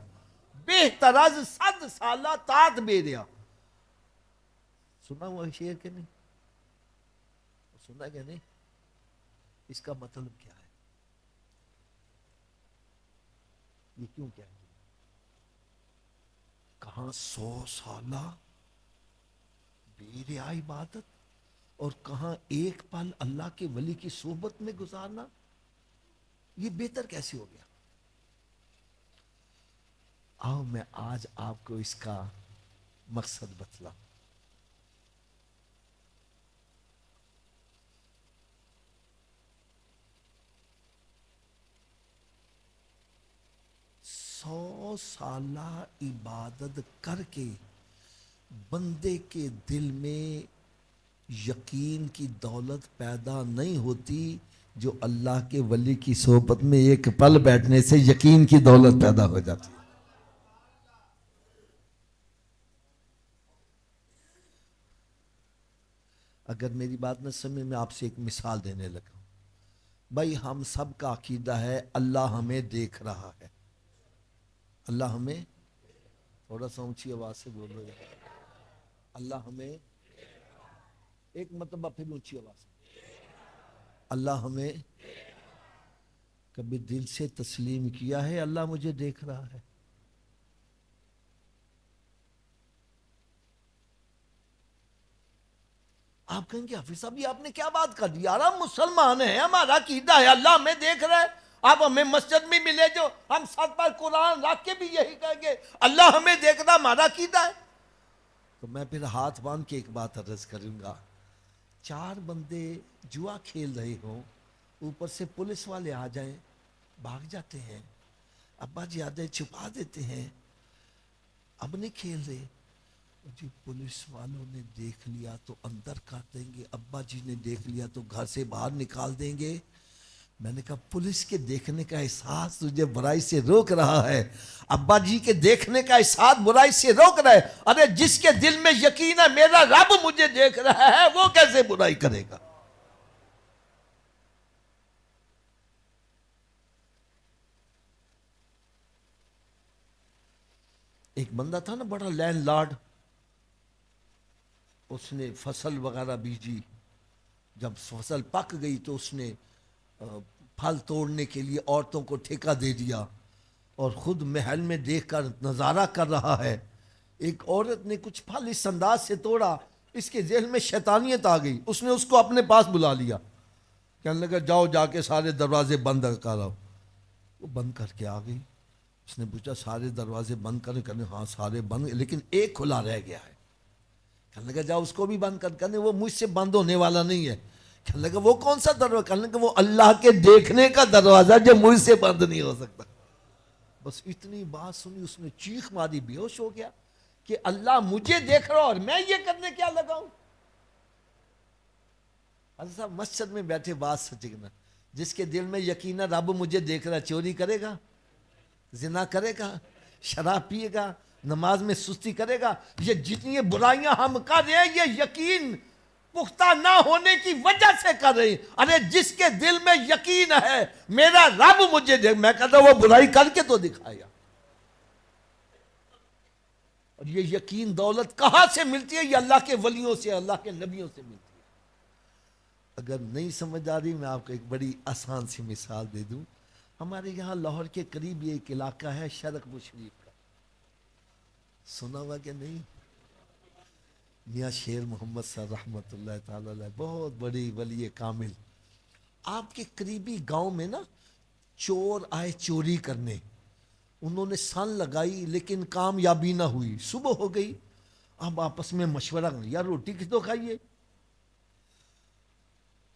بہتر از 100 سالہ طاعت بے ریا۔ سنا ہوا شعر کہ نہیں؟ سنا کہ نہیں؟ اس کا مطلب کیا ہے؟ یہ کیوں کیا ہے؟ کہاں 100 سالہ بے ریا عبادت، اور کہاں ایک پل اللہ کے ولی کی صحبت میں گزارنا، یہ بہتر کیسے ہو گیا؟ آؤ میں آج آپ کو اس کا مقصد بتلاؤں۔ 100 سالہ عبادت کر کے بندے کے دل میں یقین کی دولت پیدا نہیں ہوتی، جو اللہ کے ولی کی صحبت میں ایک پل بیٹھنے سے یقین کی دولت پیدا ہو جاتی ہے۔ اگر میری بات نہ سمجھ میں آپ سے ایک مثال دینے لگا ہوں، بھائی ہم سب کا عقیدہ ہے اللہ ہمیں دیکھ رہا ہے، اللہ ہمیں، تھوڑا سا اونچی آواز سے بول رہے ہیں، اللہ ہمیں، ایک مرتبہ پھر اونچی آواز سے، اللہ ہمیں، کبھی دل سے تسلیم کیا ہے اللہ مجھے دیکھ رہا ہے؟ آپ کہیں گے حافظ صاحب یہ آپ نے کیا بات کر دی؟ یار ہم مسلمان ہیں، ہمارا عقیدہ ہے اللہ ہمیں دیکھ رہا ہے، آپ ہمیں مسجد میں ملے جو ہم سر پر قرآن رکھ کے بھی یہی کہیں گے اللہ ہمیں دیکھ رہا، ہمارا عقیدہ ہے۔ تو میں پھر ہاتھ باندھ کے ایک بات عرض کروں گا، چار بندے جوا کھیل رہے ہوں، اوپر سے پولیس والے آ جائیں، بھاگ جاتے ہیں، ابا جی آ جائیں چھپا دیتے ہیں، اب نہیں کھیل رہے، جی پولیس والوں نے دیکھ لیا تو اندر کر دیں گے، ابا جی نے دیکھ لیا تو گھر سے باہر نکال دیں گے۔ میں نے کہا پولیس کے دیکھنے کا احساس تجھے برائی سے روک رہا ہے، ابا جی کے دیکھنے کا احساس برائی سے روک رہا ہے، ارے جس کے دل میں یقین ہے میرا رب مجھے دیکھ رہا ہے وہ کیسے برائی کرے گا؟ ایک بندہ تھا نا بڑا لینڈ لارڈ، اس نے فصل وغیرہ بیجی، جب فصل پک گئی تو اس نے پھل توڑنے کے لیے عورتوں کو ٹھیکہ دے دیا اور خود محل میں دیکھ کر نظارہ کر رہا ہے۔ ایک عورت نے کچھ پھل اس انداز سے توڑا، اس کے ذہن میں شیطانیت آ گئی، اس نے اس کو اپنے پاس بلا لیا، کہنے لگا جاؤ جا کے سارے دروازے بند کر آؤ۔ وہ بند کر کے آ گئی، اس نے پوچھا سارے دروازے بند کریں؟ کہنے ہاں سارے بند لیکن ایک کھلا رہ گیا ہے۔ کہنے لگا جاؤ اس کو بھی بند کر، کہنے وہ مجھ سے بند ہونے والا نہیں ہے۔ کہنے لگا وہ کون سا دروازہ؟ کہنے لگا وہ اللہ کے دیکھنے کا دروازہ جو مجھ سے بند نہیں ہو سکتا۔ بس اتنی بات سنی اس نے چیخ ماری، بے ہوش ہو گیا کہ اللہ مجھے دیکھ رہا اور میں یہ کرنے کیا لگا ہوں؟ حضرت صاحب مسجد میں بیٹھے بات سچنا، جس کے دل میں یقین ہے رب مجھے دیکھ رہا، چوری کرے گا، زنا کرے گا، شراب پیے گا، نماز میں سستی کرے گا؟ یہ جتنی برائیاں ہم کر رہے ہیں یہ یقین پختہ نہ ہونے کی وجہ سے کر رہے ہیں۔ ارے جس کے دل میں یقین ہے میرا رب مجھے دیکھ، میں کہتا وہ برائی کر کے تو دکھایا۔ اور یہ یقین دولت کہاں سے ملتی ہے؟ یہ اللہ کے ولیوں سے، اللہ کے نبیوں سے ملتی ہے۔ اگر نہیں سمجھ آ رہی میں آپ کو ایک بڑی آسان سی مثال دے دوں۔ ہمارے یہاں لاہور کے قریب یہ ایک علاقہ ہے شرق بشریف کا، سنا ہوا کہ نہیں؟ میاں شیر محمد صاحب رحمۃ اللہ تعالی علیہ، بہت بڑی ولی کامل۔ آپ کے قریبی گاؤں میں نا چور آئے چوری کرنے، انہوں نے سن لگائی لیکن کامیابی نہ ہوئی، صبح ہو گئی، اب آپس میں مشورہ کریں یار روٹی کس تو کھائیے۔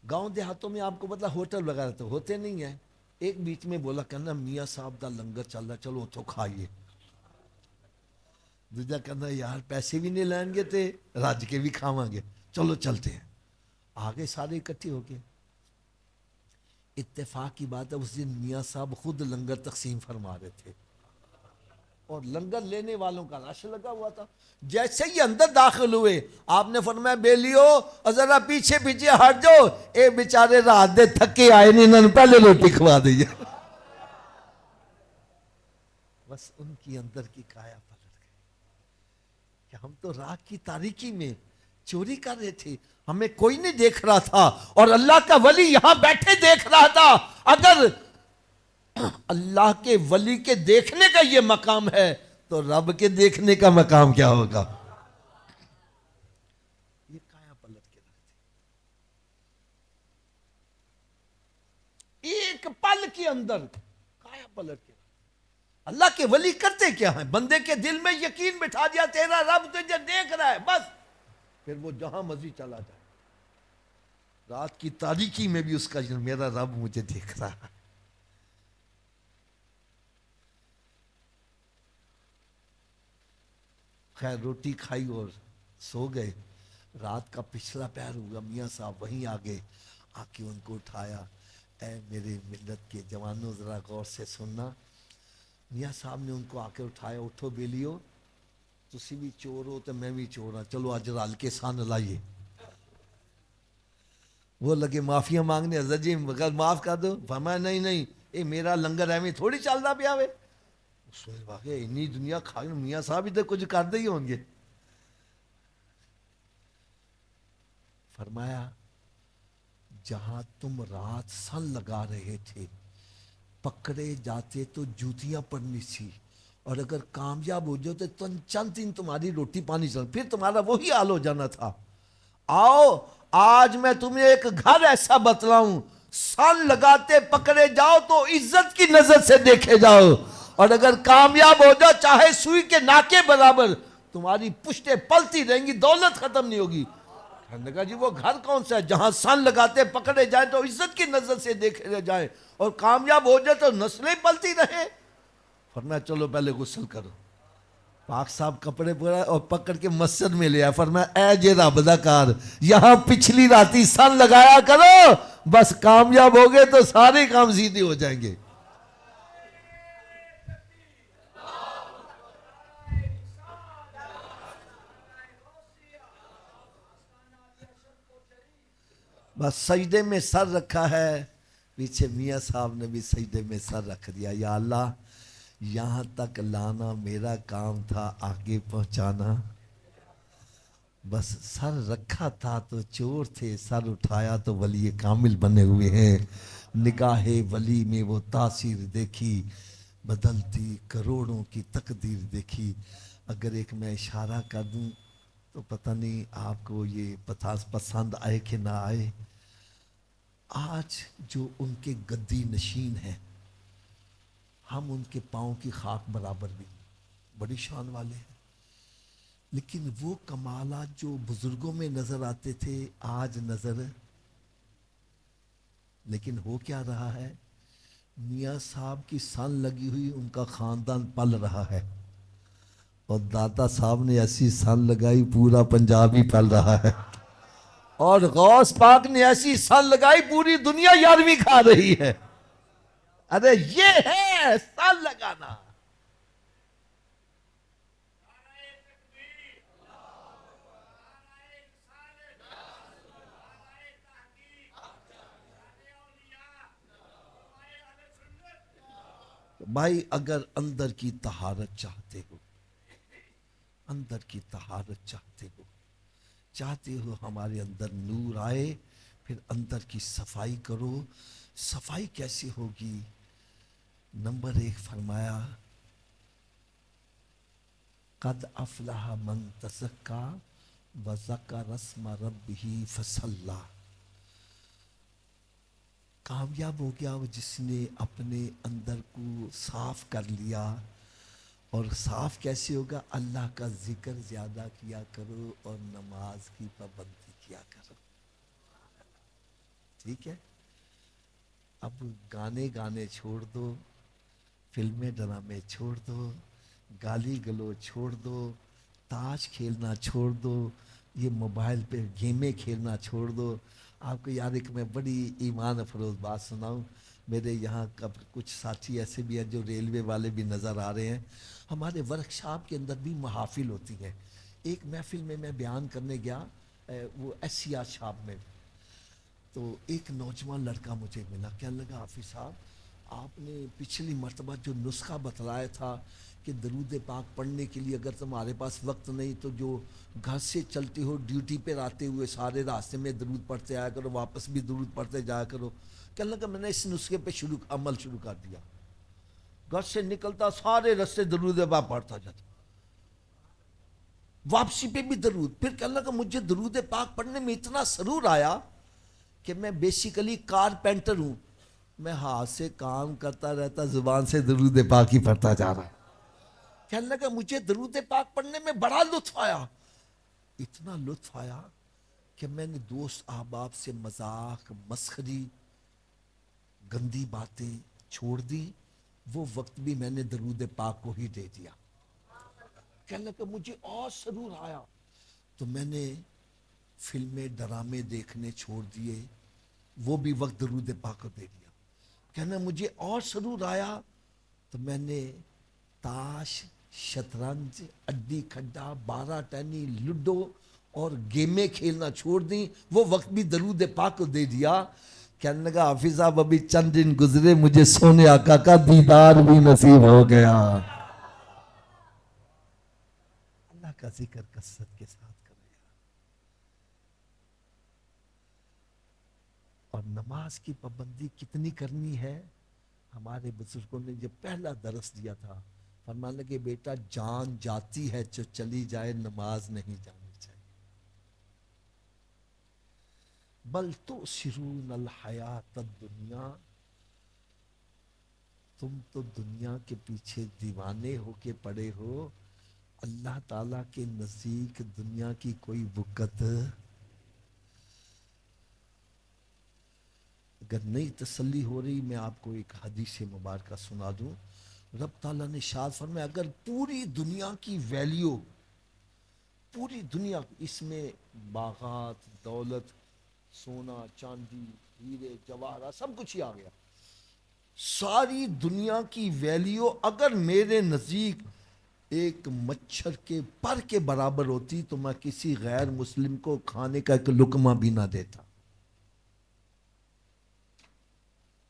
گاؤں دیہاتوں میں آپ کو پتہ ہوٹل وغیرہ تو ہوتے نہیں ہیں، ایک بیچ میں بولا کہنا میاں صاحب دا لنگر چل رہا چلو اتھوں کھائیے۔ دوجا کہنا یار پیسے بھی نہیں لیں گے تے راج کے بھی کھاواں گے، چلو چلتے ہیں۔ آگے سارے اکٹھے ہو گئے، اتفاق کی بات ہے اس دن میاں صاحب خود لنگر تقسیم فرما رہے تھے اور لنگر لینے والوں کا رش لگا ہوا تھا۔ جیسے ہی اندر داخل ہوئے آپ نے فرمایا بیلیو ذرا پیچھے پیچھے ہٹ جاؤ، اے بیچارے رات دے تھکے آئے نہیں، انہوں نے پہلے روٹی کھوا دی۔ بس ان کی اندر کی کایا پلٹ گئی کہ ہم تو رات کی تاریکی میں چوری کر رہے تھے، ہمیں کوئی نہیں دیکھ رہا تھا اور اللہ کا ولی یہاں بیٹھے دیکھ رہا تھا۔ اگر اللہ کے ولی کے دیکھنے کا یہ مقام ہے تو رب کے دیکھنے کا مقام کیا ہوگا؟ یہ کایا پلٹ کے رکھتے ایک پل کے اندر کایا پلٹ کے۔ اللہ کے ولی کرتے کیا ہیں؟ بندے کے دل میں یقین بٹھا دیا تیرا رب تجھے دیکھ رہا ہے، بس پھر وہ جہاں مرضی چلا جائے، رات کی تاریکی میں بھی اس کا میرا رب مجھے دیکھ رہا ہے۔ خیر روٹی کھائی اور سو گئے، رات کا پچھلا پہر ہوا، میاں صاحب وہیں آگے آ کے ان کو اٹھایا، اے میرے ملت کے جوانوں ذرا غور سے سننا۔ میاں صاحب نے ان کو آ کے اٹھایا، اٹھو بیلیو تسی بھی چور ہو تو میں بھی چور ہوں، چلو آج رال کے سان لائیے۔ وہ لگے معافیاں مانگنے، حضرت جی مگر معاف کر دو۔ فرمایا نہیں نہیں، اے میرا لنگر ایویں تھوڑی چلدا پیا وے۔ اس نے واقعی اتنی دنیا کھائی، میاں صاحب ہی تو کچھ کرتے ہی ہوں گے۔ فرمایا جہاں تم رات سن لگا رہے تھے پکڑے جاتے تو جوتیاں پڑنی تھی، اور اگر کامیاب ہو جاتے تو چند دن تمہاری روٹی پانی چل، پھر تمہارا وہی حال ہو جانا تھا۔ آؤ آج میں تمہیں ایک گھر ایسا بتلاؤں، سن لگاتے پکڑے جاؤ تو عزت کی نظر سے دیکھے جاؤ، اور اگر کامیاب ہو جاؤ چاہے سوئی کے ناکے برابر، تمہاری پشتیں پلتی رہیں گی، دولت ختم نہیں ہوگی۔ ہم نے کہا جی وہ گھر کون سا ہے جہاں سن لگاتے پکڑے جائیں تو عزت کی نظر سے دیکھے جائیں، اور کامیاب ہو جائے تو نسلیں پلتی رہیں۔ فرمایا چلو پہلے غسل کرو۔ پاک صاحب کپڑے پورا اور پکڑ کے مسجد میں لیا، فرمایا اے جے رب دا کار، یہاں پچھلی راتی سن لگایا کرو، بس کامیاب ہو گئے تو سارے کام سیدھے ہو جائیں گے۔ بس سجدے میں سر رکھا ہے، پیچھے میاں صاحب نے بھی سجدے میں سر رکھ دیا، یا اللہ یہاں تک لانا میرا کام تھا، آگے پہنچانا بس سر رکھا تھا تو چور تھے، سر اٹھایا تو ولی کامل بنے ہوئے ہیں۔ نگاہ ولی میں وہ تاثیر دیکھی، بدلتی کروڑوں کی تقدیر دیکھی۔ اگر ایک میں اشارہ کر دوں تو پتہ نہیں آپ کو یہ پسند آئے کہ نہ آئے، آج جو ان کے گدی نشین ہیں، ہم ان کے پاؤں کی خاک برابر بھی بڑی شان والے ہیں، لیکن وہ کمالات جو بزرگوں میں نظر آتے تھے آج نظر، لیکن ہو کیا رہا ہے، میاں صاحب کی سن لگی ہوئی ان کا خاندان پل رہا ہے، اور داتا صاحب نے ایسی سن لگائی پورا پنجاب ہی پل رہا ہے، اور غوث پاک نے ایسی سن لگائی پوری دنیا 11ویں کھا رہی ہے۔ ارے یہ ہے سن لگانا۔ بھائی اگر اندر کی طہارت چاہتے ہو، اندر کی طہارت چاہتے ہو ہمارے اندر نور آئے، پھر اندر کی صفائی کرو۔ صفائی کیسے ہوگی؟ نمبر 1 فرمایا قد افلح من تزکا وذکر اسم ربہ فصلی، کامیاب ہو گیا وہ جس نے اپنے اندر کو صاف کر لیا، اور صاف کیسے ہوگا؟ اللہ کا ذکر زیادہ کیا کرو اور نماز کی پابندی کیا کرو، ٹھیک ہے؟ اب گانے چھوڑ دو، فلمیں ڈرامے چھوڑ دو، گالی گلو چھوڑ دو، تاش کھیلنا چھوڑ دو، یہ موبائل پہ گیمیں کھیلنا چھوڑ دو۔ آپ کو یار ایک میں بڑی ایمان افروز بات سناؤں، میرے یہاں کچھ ساتھی ایسے بھی ہیں جو ریلوے والے بھی نظر آ رہے ہیں، ہمارے ورکشاپ کے اندر بھی محافل ہوتی ہیں۔ ایک محفل میں بیان کرنے گیا، وہ ایس سی آر شاپ میں، تو ایک نوجوان لڑکا مجھے ملا، کہنے لگا حافظ صاحب آپ نے پچھلی مرتبہ جو نسخہ بتلایا تھا کہ درود پاک پڑھنے کے لیے اگر تمہارے پاس وقت نہیں تو جو گھر سے چلتے ہو ڈیوٹی پہ آتے ہوئے سارے راستے میں درود پڑھتے آیا کرو، واپس بھی درود پڑھتے جایا کرو، کہنے لگا میں نے اس نسخے پہ عمل شروع کر دیا، گھر سے نکلتا سارے راستے درود پاک پڑھتا جاتا، واپسی پہ بھی درود، پھر کہنے لگا مجھے درود پاک پڑھنے میں اتنا سرور آیا کہ میں بیسیکلی کارپینٹر ہوں، میں ہاتھ سے کام کرتا رہتا، زبان سے درود پاک ہی پڑھتا جا رہا، کہنے لگا مجھے درود پاک پڑھنے میں بڑا لطف آیا، اتنا لطف آیا کہ میں نے دوست احباب سے مذاق مسخری گندی باتیں چھوڑ دی، وہ وقت بھی میں نے درود پاک کو ہی دے دیا، کہنے لگا مجھے اور سرور آیا تو میں نے فلمیں ڈرامے دیکھنے چھوڑ دیے، وہ بھی وقت درود پاک کو دے دیا، کہنا مجھے اور سرور آیا تو میں نے تاش شطرنج اڈی کھڈا بارہ ٹینی لڈو اور گیمیں کھیلنا چھوڑ دیں، وہ وقت بھی درود پاک کو دے دیا، کہنے لگا حافظ صاحب ابھی چند دن گزرے مجھے سونے آقا کا دیدار بھی نصیب ہو گیا۔ اللہ کا ذکر کثرت کے ساتھ کرے، اور نماز کی پابندی کتنی کرنی ہے؟ ہمارے بزرگوں نے جو پہلا درس دیا تھا، فرمانے لگے بیٹا جان جاتی ہے جو چلی جائے نماز نہیں جانی چاہیے، بل تؤثرون الحیات الدنیا، تم تو دنیا کے پیچھے دیوانے ہو کے پڑے ہو، اللہ تعالیٰ کے نزدیک دنیا کی کوئی وقت اگر نئی تسلی ہو رہی، میں آپ کو ایک حدیث مبارکہ سنا دوں. رب تعالیٰ نے ارشاد فرمایا اگر پوری دنیا کی ویلیو، پوری دنیا اس میں باغات، دولت، سونا چاندی، ہیرے جواہرات سب کچھ ہی آ گیا، ساری دنیا کی ویلیو اگر میرے نزدیک ایک مچھر کے پر کے برابر ہوتی تو میں کسی غیر مسلم کو کھانے کا ایک لقمہ بھی نہ دیتا.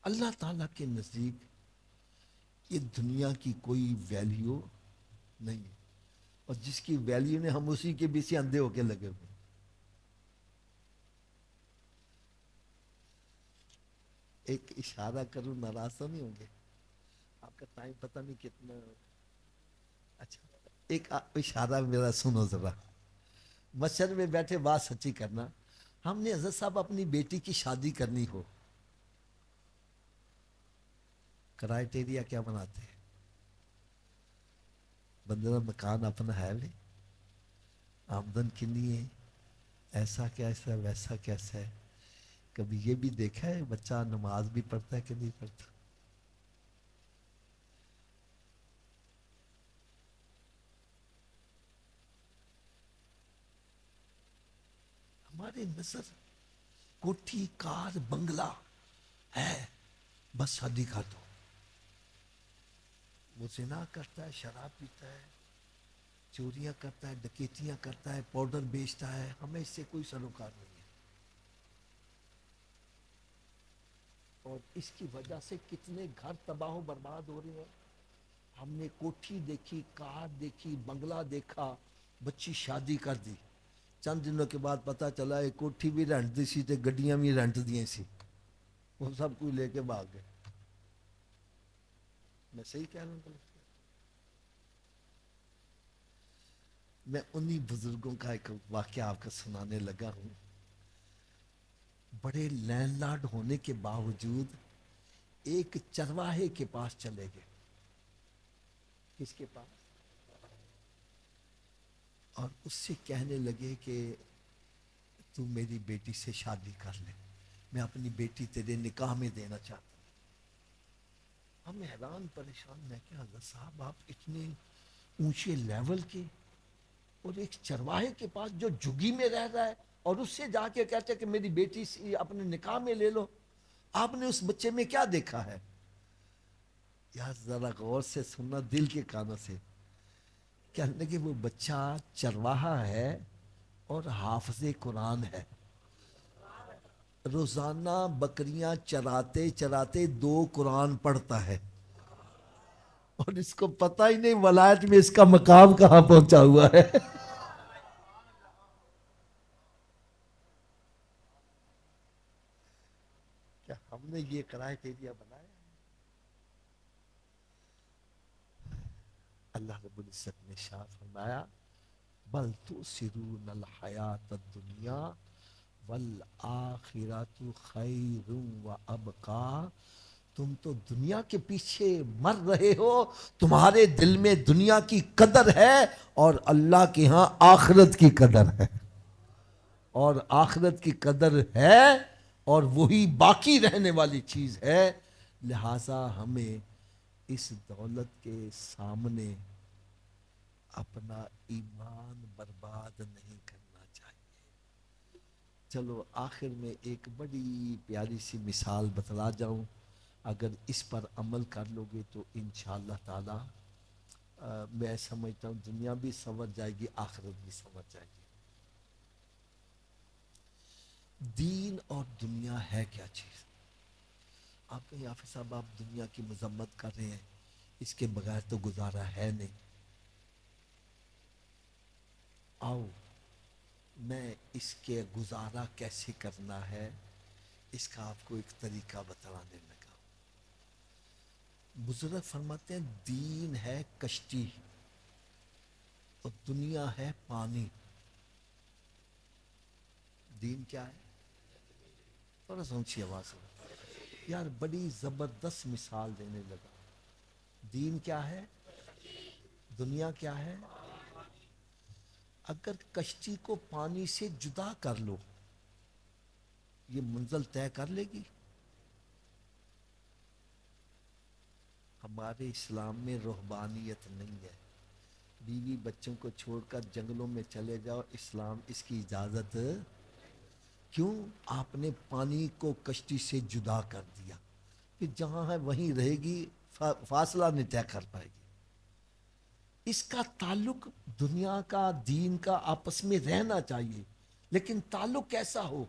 اللہ تعالیٰ کے نزدیک یہ دنیا کی کوئی ویلیو نہیں ہے، اور جس کی ویلیو نے ہم اسی کے پیچھے اندھے ہو کے لگے ہوئے. ایک اشارہ کروں، ناراض تو نہیں ہوں گے؟ آپ کا ٹائم پتہ نہیں کتنا. اچھا، ایک اشارہ میرا سنو ذرا، مسجد میں بیٹھے بات سچی کرنا. ہم نے حضرت صاحب اپنی بیٹی کی شادی کرنی ہو، کرائٹیریا کیا بناتے ہیں؟ بندہ مکان اپنا ہے بھی، آمدن کنی ہے، ایسا کیسا ہے ویسا کیسا ہے. کبھی یہ بھی دیکھا ہے بچہ نماز بھی پڑھتا ہے کہ نہیں پڑھتا؟ ہماری نظر کوٹھی کار بنگلہ ہے، بس شادی کر دو. وہ زنا کرتا ہے، شراب پیتا ہے، چوریاں کرتا ہے، ڈکیتیاں کرتا ہے، پاؤڈر بیچتا ہے، ہمیں اس سے کوئی سروکار نہیں ہے. اور اس کی وجہ سے کتنے گھر تباہ و برباد ہو رہے ہیں. ہم نے کوٹھی دیکھی، کار دیکھی، بنگلہ دیکھا، بچی شادی کر دی، چند دنوں کے بعد پتا چلا یہ کوٹھی بھی رینٹ دی سی تے گڈیاں بھی رینٹ دیا سی، وہ سب کوئی لے کے بھاگ گئے. میں صحیح کہہ رہا ہوں؟ میں انہی بزرگوں کا ایک واقعہ آپ کو سنانے لگا ہوں. بڑے لینڈ لارڈ ہونے کے باوجود ایک چرواہے کے پاس چلے گئے. کس کے پاس؟ اور اس سے کہنے لگے کہ تو میری بیٹی سے شادی کر لے، میں اپنی بیٹی تیرے نکاح میں دینا چاہتا ہوں. ہم حیران پریشان، میں کہ حضرت صاحب آپ اتنے اونچے لیول کے، اور ایک چرواہے کے پاس جو جھگی میں رہ رہا ہے اور اس سے جا کے کہتے کہ میری بیٹی اپنے نکاح میں لے لو. آپ نے اس بچے میں کیا دیکھا ہے؟ یار ذرا غور سے سننا دل کے کانوں سے. کہنے کہ وہ بچہ چرواہا ہے اور حافظ قرآن ہے، روزانہ بکریاں چراتے چراتے 2 قرآن پڑھتا ہے، اور اس کو پتہ ہی نہیں ولایت میں اس کا مقام کہاں پہنچا ہوا ہے. کیا ہم نے یہ کرائٹیریا بنایا؟ اللہ رب العزت نے ارشاد فرمایا بل تؤثرون الحیات الدنیا والآخرۃ خیر وابقی. تم تو دنیا کے پیچھے مر رہے ہو، تمہارے دل میں دنیا کی قدر ہے اور اللہ کے ہاں آخرت کی قدر ہے. اور آخرت کی قدر ہے اور وہی باقی رہنے والی چیز ہے. لہٰذا ہمیں اس دولت کے سامنے اپنا ایمان برباد نہیں کرنا چاہیے. چلو آخر میں ایک بڑی پیاری سی مثال بتلا جاؤں، اگر اس پر عمل کر لو گے تو انشاءاللہ تعالی میں سمجھتا ہوں دنیا بھی سنور جائے گی، آخرت بھی سنور جائے گی. دین اور دنیا ہے کیا چیز؟ آپ کہیں حافظ صاحب آپ دنیا کی مذمت کر رہے ہیں، اس کے بغیر تو گزارا ہے نہیں. آؤ میں اس کے گزارا کیسے کرنا ہے اس کا آپ کو ایک طریقہ بتلانے لگا. بزرگ فرماتے ہیں دین ہے کشتی اور دنیا ہے پانی. دین کیا ہے؟ تھوڑا سا اونچی آواز سے یار بڑی زبردست مثال دینے لگا. دین کیا ہے؟ دنیا کیا ہے؟ اگر کشتی کو پانی سے جدا کر لو یہ منزل طے کر لے گی؟ ہمارے اسلام میں رہبانیت نہیں ہے. بیوی بچوں کو چھوڑ کر جنگلوں میں چلے جاؤ، اسلام اس کی اجازت. کیوں؟ آپ نے پانی کو کشتی سے جدا کر دیا، کہ جہاں ہے وہیں رہے گی، فاصلہ نہیں طے کر پائے گی. اس کا تعلق دنیا کا دین کا آپس میں رہنا چاہیے، لیکن تعلق کیسا ہو؟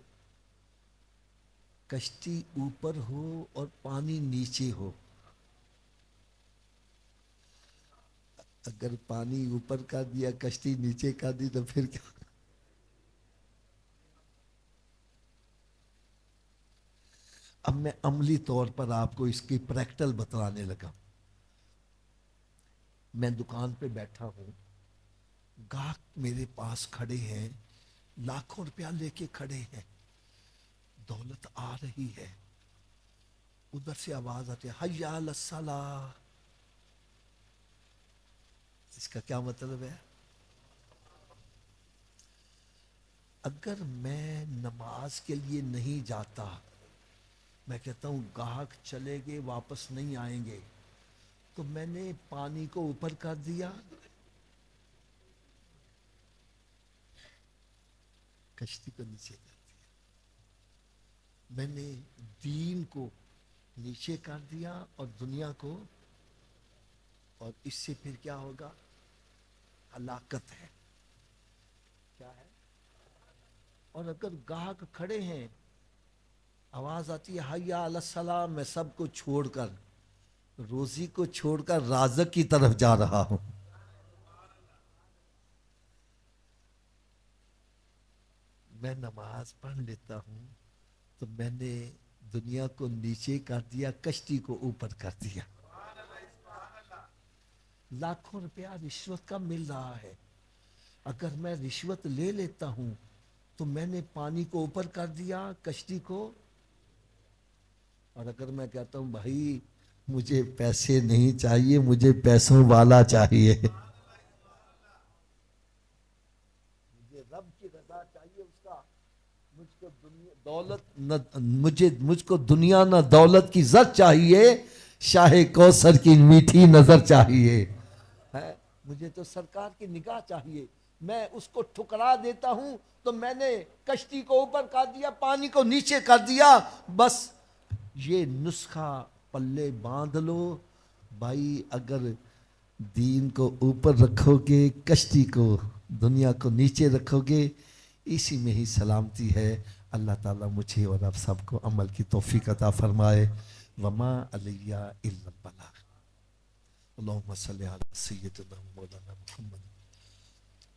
کشتی اوپر ہو اور پانی نیچے ہو. اگر پانی اوپر کر دیا کشتی نیچے کر دی تو پھر کیا؟ اب میں عملی طور پر آپ کو اس کی پریکٹل بتلانے لگا. میں دکان پہ بیٹھا ہوں، گاہک میرے پاس کھڑے ہیں، لاکھوں روپیہ لے کے کھڑے ہیں، دولت آ رہی ہے، ادھر سے آواز آتی ہے حی علی الصلاۃ. اس کا کیا مطلب ہے؟ اگر میں نماز کے لیے نہیں جاتا، میں کہتا ہوں گاہک چلے گے واپس نہیں آئیں گے، تو میں نے پانی کو اوپر کر دیا، کشتی کو نیچے کر دیا. میں نے دین کو نیچے کر دیا اور دنیا کو. اور اس سے پھر کیا ہوگا؟ ہلاکت ہے. کیا ہے؟ اور اگر گاہک کھڑے ہیں، آواز آتی ہے حی علی الصلاۃ، میں سب کو چھوڑ کر، روزی کو چھوڑ کر رازق کی طرف جا رہا ہوں. میں نماز پڑھ لیتا ہوں تو میں نے دنیا کو نیچے کر دیا، کشتی کو اوپر کر دیا. لاکھوں روپیہ رشوت کا مل رہا ہے، اگر میں رشوت لے لیتا ہوں تو میں نے پانی کو اوپر کر دیا، کشتی کو. اور اگر میں کہتا ہوں بھائی مجھے پیسے نہیں چاہیے، مجھے پیسوں والا چاہیے، مجھے رب کی رضا چاہیے، اس کا، مجھ کو دنیا دولت نہ، مجھ کو دنیا نہ دولت کی زر چاہیے، شاہ کوثر کی میٹھی نظر چاہیے ہے، مجھے تو سرکار کی نگاہ چاہیے. میں اس کو ٹھکرا دیتا ہوں تو میں نے کشتی کو اوپر کر دیا، پانی کو نیچے کر دیا. بس یہ نسخہ پلے باندھ لو بھائی. اگر دین کو اوپر رکھو گے، کشتی کو، دنیا کو نیچے رکھو گے، اسی میں ہی سلامتی ہے. اللہ تعالیٰ مجھے اور آپ سب کو عمل کی توفیق عطا فرمائے. وما علیہ الا البلاغ. اللہم صلی علی سیدنا مولانا محمد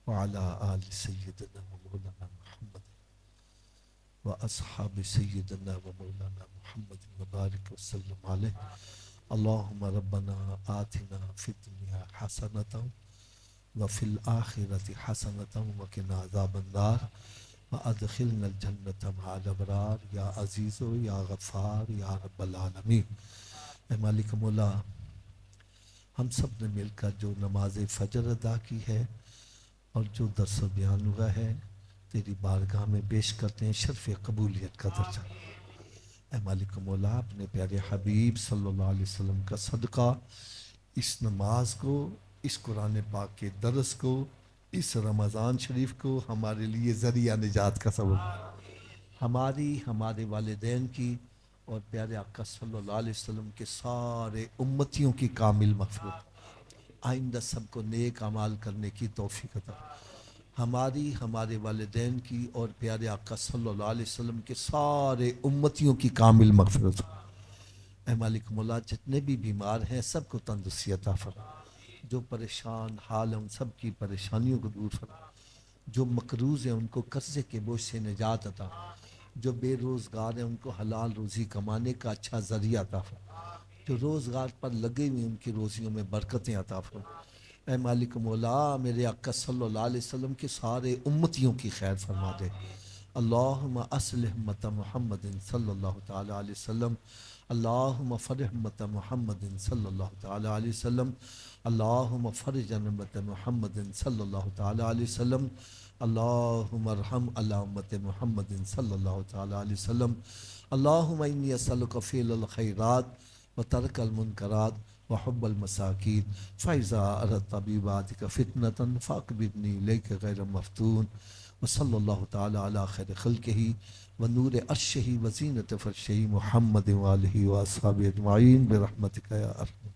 وعلی آل سیدنا مولانا محمد واصحاب سیدنا مولانا محمد وبارک وسلم علیہ. اللہم ربنا آتنا فی الدنیا حسنة وفی الآخرة حسنة وقنا عذاب النار وادخلنا الجنة مع الابرار یا عزیز یا غفار یا رب العالمین. اے مالک مولا، ہم سب نے مل کر جو نماز فجر ادا کی ہے اور جو درس و بیان ہوا ہے، تیری بارگاہ میں پیش کرتے ہیں شرف قبولیت کا درجہ. اے مالک مولا، اپنے پیارے حبیب صلی اللہ علیہ وسلم کا صدقہ اس نماز کو، اس قرآن پاک کے درس کو، اس رمضان شریف کو ہمارے لیے ذریعہ نجات کا سبب، ہماری، ہمارے والدین کی اور پیارے آقا صلی اللہ علیہ وسلم کے سارے امتیوں کی کامل مغفرت. آئندہ سب کو نیک اعمال کرنے کی توفیق عطا. ہماری، ہمارے والدین کی اور پیارے آقا صلی اللہ علیہ وسلم کے سارے امتیوں کی کامل مغفرت. اے مالک مولا، جتنے بھی بیمار ہیں سب کو تندرستی عطا فرما. جو پریشان حال ہیں ان سب کی پریشانیوں کو دور فرما. جو مقروض ہیں ان کو قرضے کے بوجھ سے نجات عطا. جو بے روزگار ہیں ان کو حلال روزی کمانے کا اچھا ذریعہ عطا فرما. جو روزگار پر لگے ہوئے ان کی روزیوں میں برکتیں عطا فرما. اے مالک مولا، میرے آقا صلی اللہ علیہ وسلم کے سارے امتیوں کی خیر فرما دے. اللہم اصلح امت محمد صلی اللہ تعالی علیہ وسلم، اللہم فرح امت محمد صلی اللہ تعالی علیہ وسلم، اللہم فرج عن امت محمد صلی اللہ تعالی علیہ وسلم، اللہم ارحم علی امت محمد صلی اللہ تعالی علیہ وسلم، اللہم انی اسألک فعل الخیرات وترک المنکرات وحب المساکین، فإذا أردت بعبادك فتنة فأقبضني إليك غير مفتون، وصلی اللہ تعالی علی خیر خلقہ ونور عرشہ وزینۃ فرشہ محمد وآلہ وأصحابہ اجمعین برحمتک یا ارحم